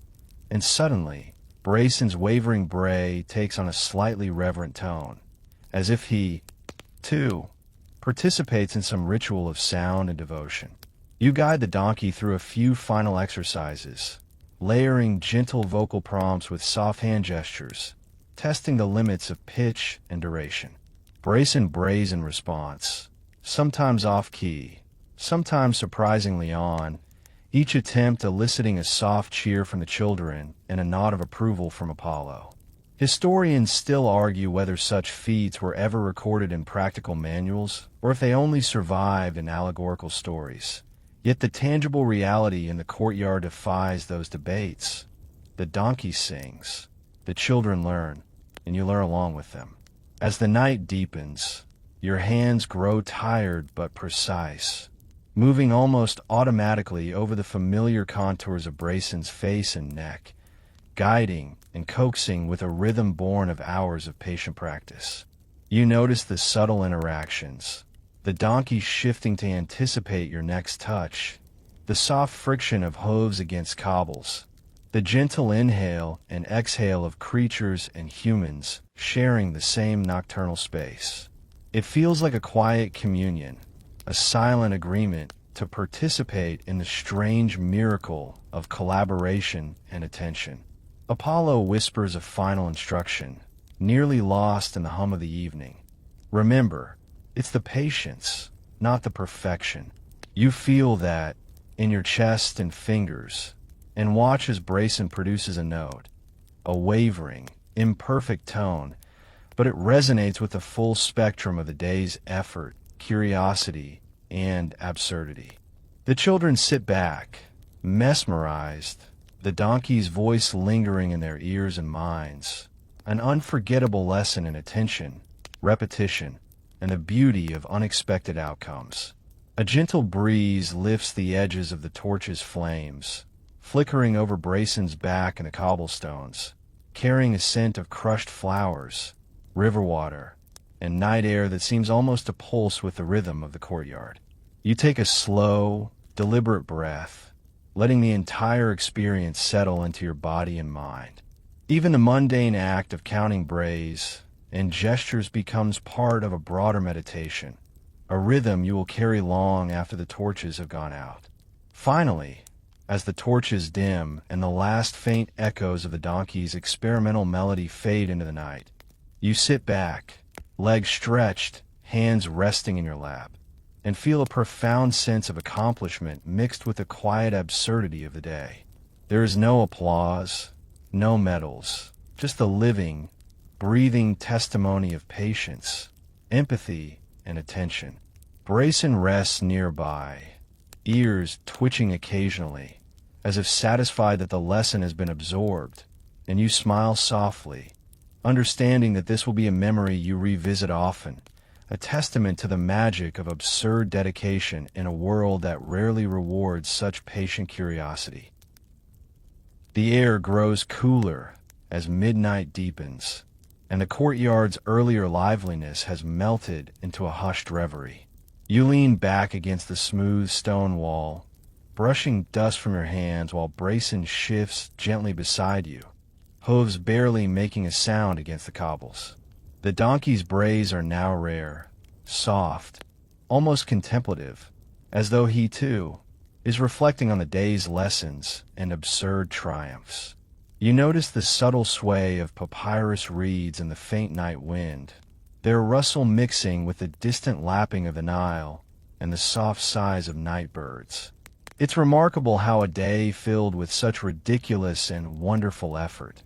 Speaker 1: And suddenly, Brayson's wavering bray takes on a slightly reverent tone, as if he, too, participates in some ritual of sound and devotion. You guide the donkey through a few final exercises, layering gentle vocal prompts with soft hand gestures, testing the limits of pitch and duration. Brayson brays in response, sometimes off-key, sometimes surprisingly on, each attempt eliciting a soft cheer from the children and a nod of approval from Apollo. Historians still argue whether such feats were ever recorded in practical manuals or if they only survived in allegorical stories. Yet the tangible reality in the courtyard defies those debates. The donkey sings, the children learn, and you learn along with them. As the night deepens, your hands grow tired but precise, moving almost automatically over the familiar contours of Brayson's face and neck, guiding and coaxing with a rhythm born of hours of patient practice. You notice the subtle interactions, the donkey shifting to anticipate your next touch, the soft friction of hooves against cobbles, the gentle inhale and exhale of creatures and humans sharing the same nocturnal space. It feels like a quiet communion, a silent agreement to participate in the strange miracle of collaboration and attention. Apollo whispers a final instruction, nearly lost in the hum of the evening. Remember, it's the patience, not the perfection, You feel that in your chest and fingers, and watch as Brayson produces a note, a wavering, imperfect tone, but it resonates with the full spectrum of the day's effort, curiosity, and absurdity. The children sit back, mesmerized, the donkey's voice lingering in their ears and minds, an unforgettable lesson in attention, repetition, and the beauty of unexpected outcomes. A gentle breeze lifts the edges of the torch's flames, flickering over Brayson's back and the cobblestones, carrying a scent of crushed flowers, river water, and night air that seems almost to pulse with the rhythm of the courtyard. You take a slow, deliberate breath, letting the entire experience settle into your body and mind. Even the mundane act of counting brays and gestures becomes part of a broader meditation, a rhythm you will carry long after the torches have gone out. Finally, as the torches dim and the last faint echoes of the donkey's experimental melody fade into the night, you sit back, legs stretched, hands resting in your lap, and feel a profound sense of accomplishment mixed with the quiet absurdity of the day. There is no applause, no medals, just the living, breathing testimony of patience, empathy, and attention. Brayson rests nearby, ears twitching occasionally, as if satisfied that the lesson has been absorbed, and you smile softly, understanding that this will be a memory you revisit often, a testament to the magic of absurd dedication in a world that rarely rewards such patient curiosity. The air grows cooler as midnight deepens, and the courtyard's earlier liveliness has melted into a hushed reverie. You lean back against the smooth stone wall, brushing dust from your hands while Brayson shifts gently beside you, hooves barely making a sound against the cobbles. The donkey's brays are now rare, soft, almost contemplative, as though he, too, is reflecting on the day's lessons and absurd triumphs. You notice the subtle sway of papyrus reeds in the faint night wind, their rustle mixing with the distant lapping of the Nile and the soft sighs of night birds. It's remarkable how a day filled with such ridiculous and wonderful effort,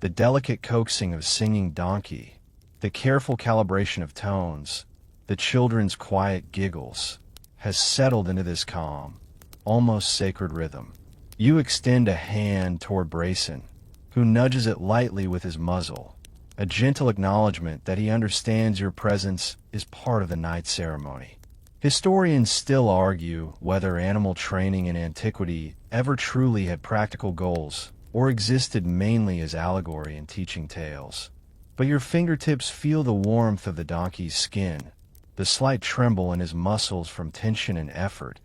Speaker 1: the delicate coaxing of a singing donkey, the careful calibration of tones, the children's quiet giggles, has settled into this calm, almost sacred rhythm. You extend a hand toward Brayson, who nudges it lightly with his muzzle, a gentle acknowledgement that he understands your presence is part of the night ceremony. Historians still argue whether animal training in antiquity ever truly had practical goals or existed mainly as allegory in teaching tales. But your fingertips feel the warmth of the donkey's skin, the slight tremble in his muscles from tension and effort,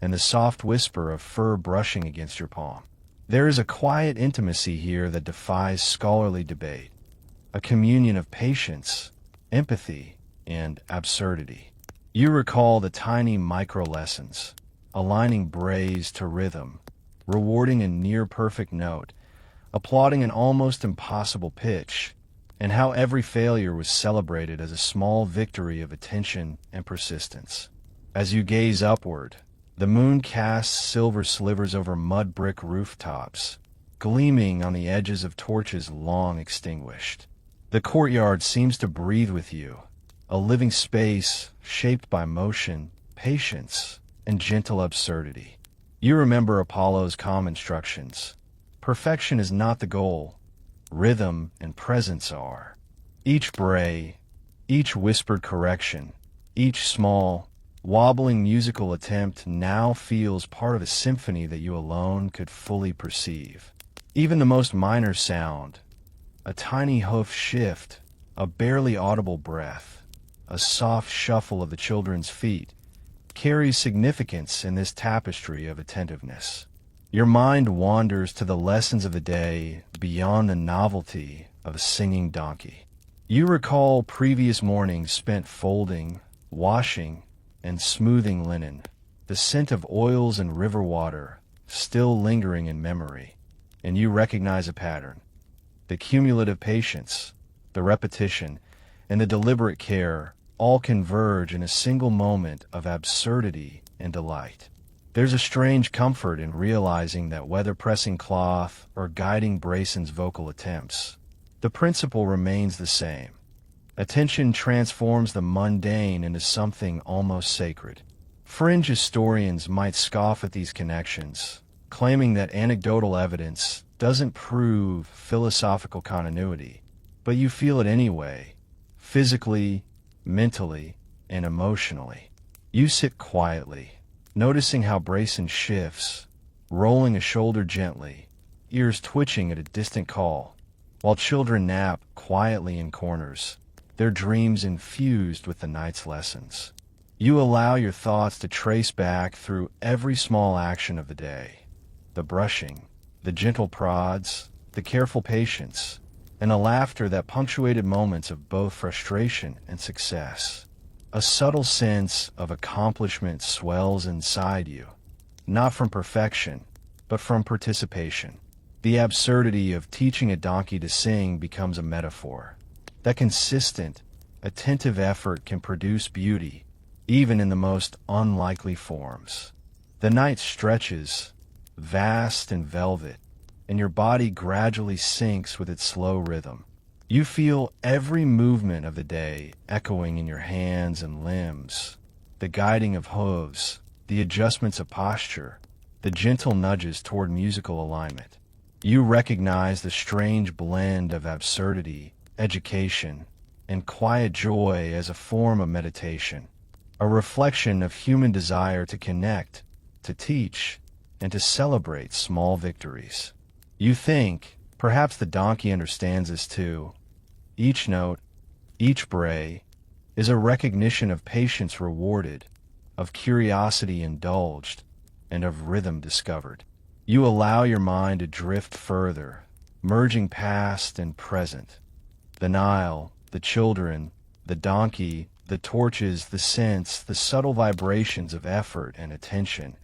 Speaker 1: and the soft whisper of fur brushing against your palm. There is a quiet intimacy here that defies scholarly debate, a communion of patience, empathy, and absurdity. You recall the tiny micro-lessons, aligning brays to rhythm, rewarding a near-perfect note, applauding an almost impossible pitch, and how every failure was celebrated as a small victory of attention and persistence. As you gaze upward, the moon casts silver slivers over mud brick rooftops, gleaming on the edges of torches long extinguished. The courtyard seems to breathe with you, a living space shaped by motion, patience, and gentle absurdity. You remember Apollo's calm instructions. Perfection is not the goal. Rhythm and presence are. Each bray, each whispered correction, each small, wobbling musical attempt now feels part of a symphony that you alone could fully perceive. Even the most minor sound, a tiny hoof shift, a barely audible breath, a soft shuffle of the children's feet, carries significance in this tapestry of attentiveness. Your mind wanders to the lessons of the day beyond the novelty of a singing donkey. You recall previous mornings spent folding, washing, and smoothing linen, the scent of oils and river water still lingering in memory, and you recognize a pattern. The cumulative patience, the repetition, and the deliberate care all converge in a single moment of absurdity and delight. There's a strange comfort in realizing that whether pressing cloth or guiding Brayson's vocal attempts, the principle remains the same. Attention transforms the mundane into something almost sacred. Fringe historians might scoff at these connections, claiming that anecdotal evidence doesn't prove philosophical continuity, but you feel it anyway, physically, mentally, and emotionally. You sit quietly, noticing how Brayson shifts, rolling a shoulder gently, ears twitching at a distant call, while children nap quietly in corners, their dreams infused with the night's lessons. You allow your thoughts to trace back through every small action of the day. The brushing, the gentle prods, the careful patience, and the laughter that punctuated moments of both frustration and success. A subtle sense of accomplishment swells inside you, not from perfection, but from participation. The absurdity of teaching a donkey to sing becomes a metaphor. That consistent, attentive effort can produce beauty, even in the most unlikely forms. The night stretches, vast and velvet, and your body gradually sinks with its slow rhythm. You feel every movement of the day echoing in your hands and limbs, the guiding of hooves, the adjustments of posture, the gentle nudges toward musical alignment. You recognize the strange blend of absurdity, education, and quiet joy as a form of meditation, a reflection of human desire to connect, to teach, and to celebrate small victories. You think, perhaps the donkey understands this too. Each note, each bray, is a recognition of patience rewarded, of curiosity indulged, and of rhythm discovered. You allow your mind to drift further, merging past and present. The Nile, the children, the donkey, the torches, the scents, the subtle vibrations of effort and attention,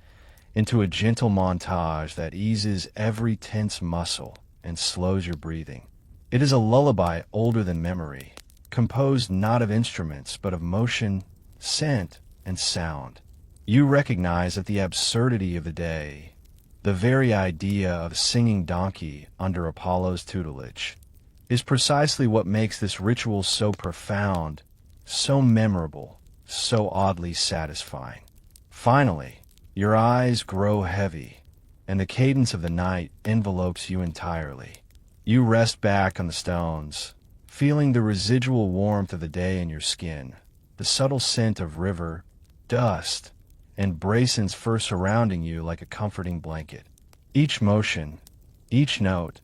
Speaker 1: into a gentle montage that eases every tense muscle and slows your breathing. It is a lullaby older than memory, composed not of instruments but of motion, scent, and sound. You recognize that the absurdity of the day, the very idea of a singing donkey under Apollo's tutelage, is precisely what makes this ritual so profound, so memorable, so oddly satisfying. Finally, your eyes grow heavy, and the cadence of the night envelopes you entirely. You rest back on the stones, feeling the residual warmth of the day in your skin, the subtle scent of river, dust, and Brayson's fur surrounding you like a comforting blanket. Each motion, each note,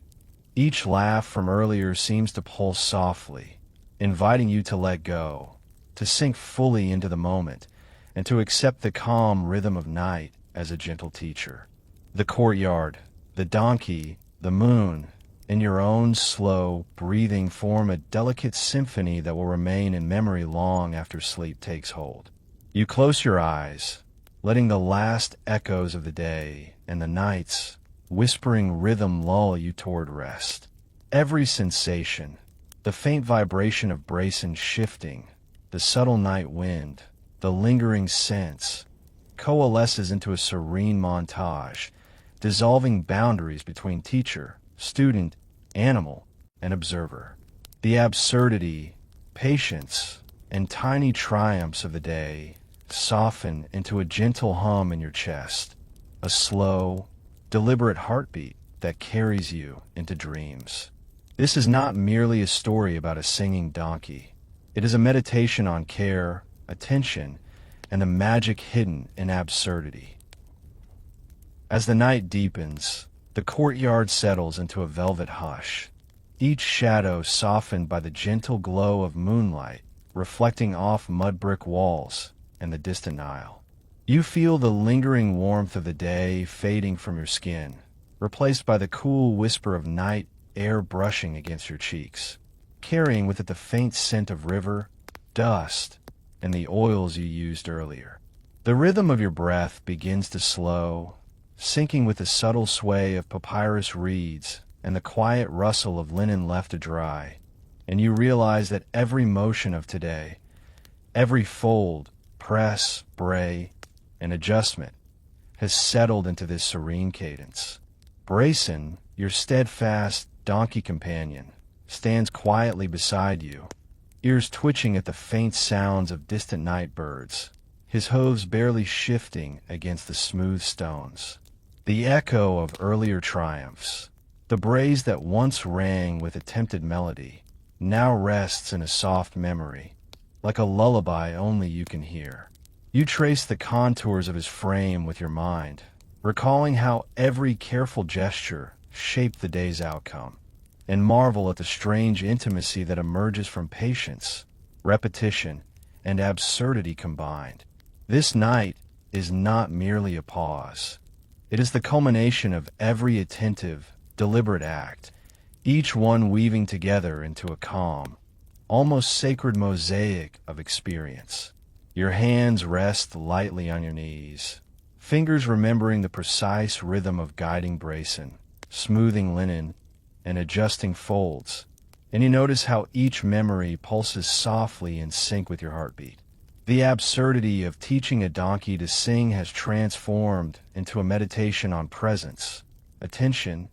Speaker 1: each laugh from earlier seems to pulse softly, inviting you to let go, to sink fully into the moment, and to accept the calm rhythm of night as a gentle teacher. The courtyard, the donkey, the moon, and your own slow breathing form a delicate symphony that will remain in memory long after sleep takes hold. You close your eyes, letting the last echoes of the day and the night's whispering rhythm lull you toward rest. Every sensation, the faint vibration of Brayson shifting, the subtle night wind, the lingering scents, coalesces into a serene montage, dissolving boundaries between teacher, student, animal, and observer. The absurdity, patience, and tiny triumphs of the day soften into a gentle hum in your chest, a slow, deliberate heartbeat that carries you into dreams. This is not merely a story about a singing donkey. It is a meditation on care, attention, and the magic hidden in absurdity. As the night deepens, the courtyard settles into a velvet hush, each shadow softened by the gentle glow of moonlight reflecting off mud brick walls and the distant Nile. You feel the lingering warmth of the day fading from your skin, replaced by the cool whisper of night air brushing against your cheeks, carrying with it the faint scent of river, dust, and the oils you used earlier. The rhythm of your breath begins to slow, syncing with the subtle sway of papyrus reeds and the quiet rustle of linen left to dry, and you realize that every motion of today, every fold, press, bray, and adjustment, has settled into this serene cadence. Brayson, your steadfast donkey companion, stands quietly beside you, ears twitching at the faint sounds of distant night birds, his hooves barely shifting against the smooth stones. The echo of earlier triumphs, the brays that once rang with attempted melody, now rests in a soft memory, like a lullaby only you can hear. You trace the contours of his frame with your mind, recalling how every careful gesture shaped the day's outcome, and marvel at the strange intimacy that emerges from patience, repetition, and absurdity combined. This night is not merely a pause. It is the culmination of every attentive, deliberate act, each one weaving together into a calm, almost sacred mosaic of experience. Your hands rest lightly on your knees, fingers remembering the precise rhythm of guiding Brayson, smoothing linen, and adjusting folds, and you notice how each memory pulses softly in sync with your heartbeat. The absurdity of teaching a donkey to sing has transformed into a meditation on presence, attention,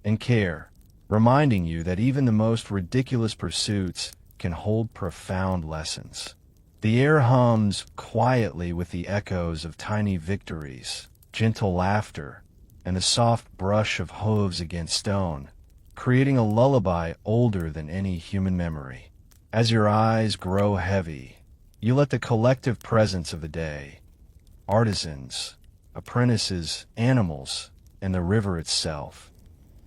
Speaker 1: and care, reminding you that even the most ridiculous pursuits can hold profound lessons. The air hums quietly with the echoes of tiny victories, gentle laughter, and the soft brush of hooves against stone, creating a lullaby older than any human memory. As your eyes grow heavy, you let the collective presence of the day, artisans, apprentices, animals, and the river itself,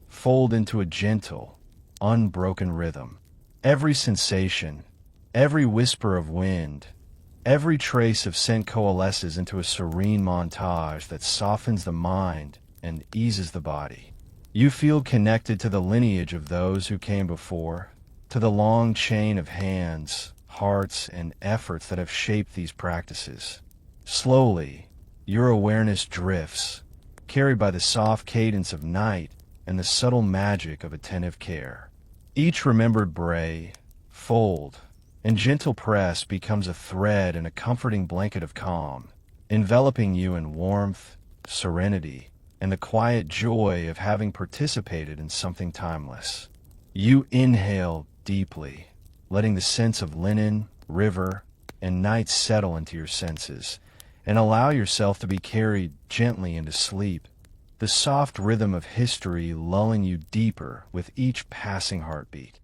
Speaker 1: fold into a gentle, unbroken rhythm. Every sensation, every whisper of wind, every trace of scent coalesces into a serene montage that softens the mind and eases the body. You feel connected to the lineage of those who came before, to the long chain of hands, hearts, and efforts that have shaped these practices. Slowly, your awareness drifts, carried by the soft cadence of night and the subtle magic of attentive care. Each remembered bray, fold, and gentle press becomes a thread in a comforting blanket of calm, enveloping you in warmth, serenity, and the quiet joy of having participated in something timeless. You inhale deeply, letting the scents of linen, river, and night settle into your senses, and allow yourself to be carried gently into sleep, the soft rhythm of history lulling you deeper with each passing heartbeat.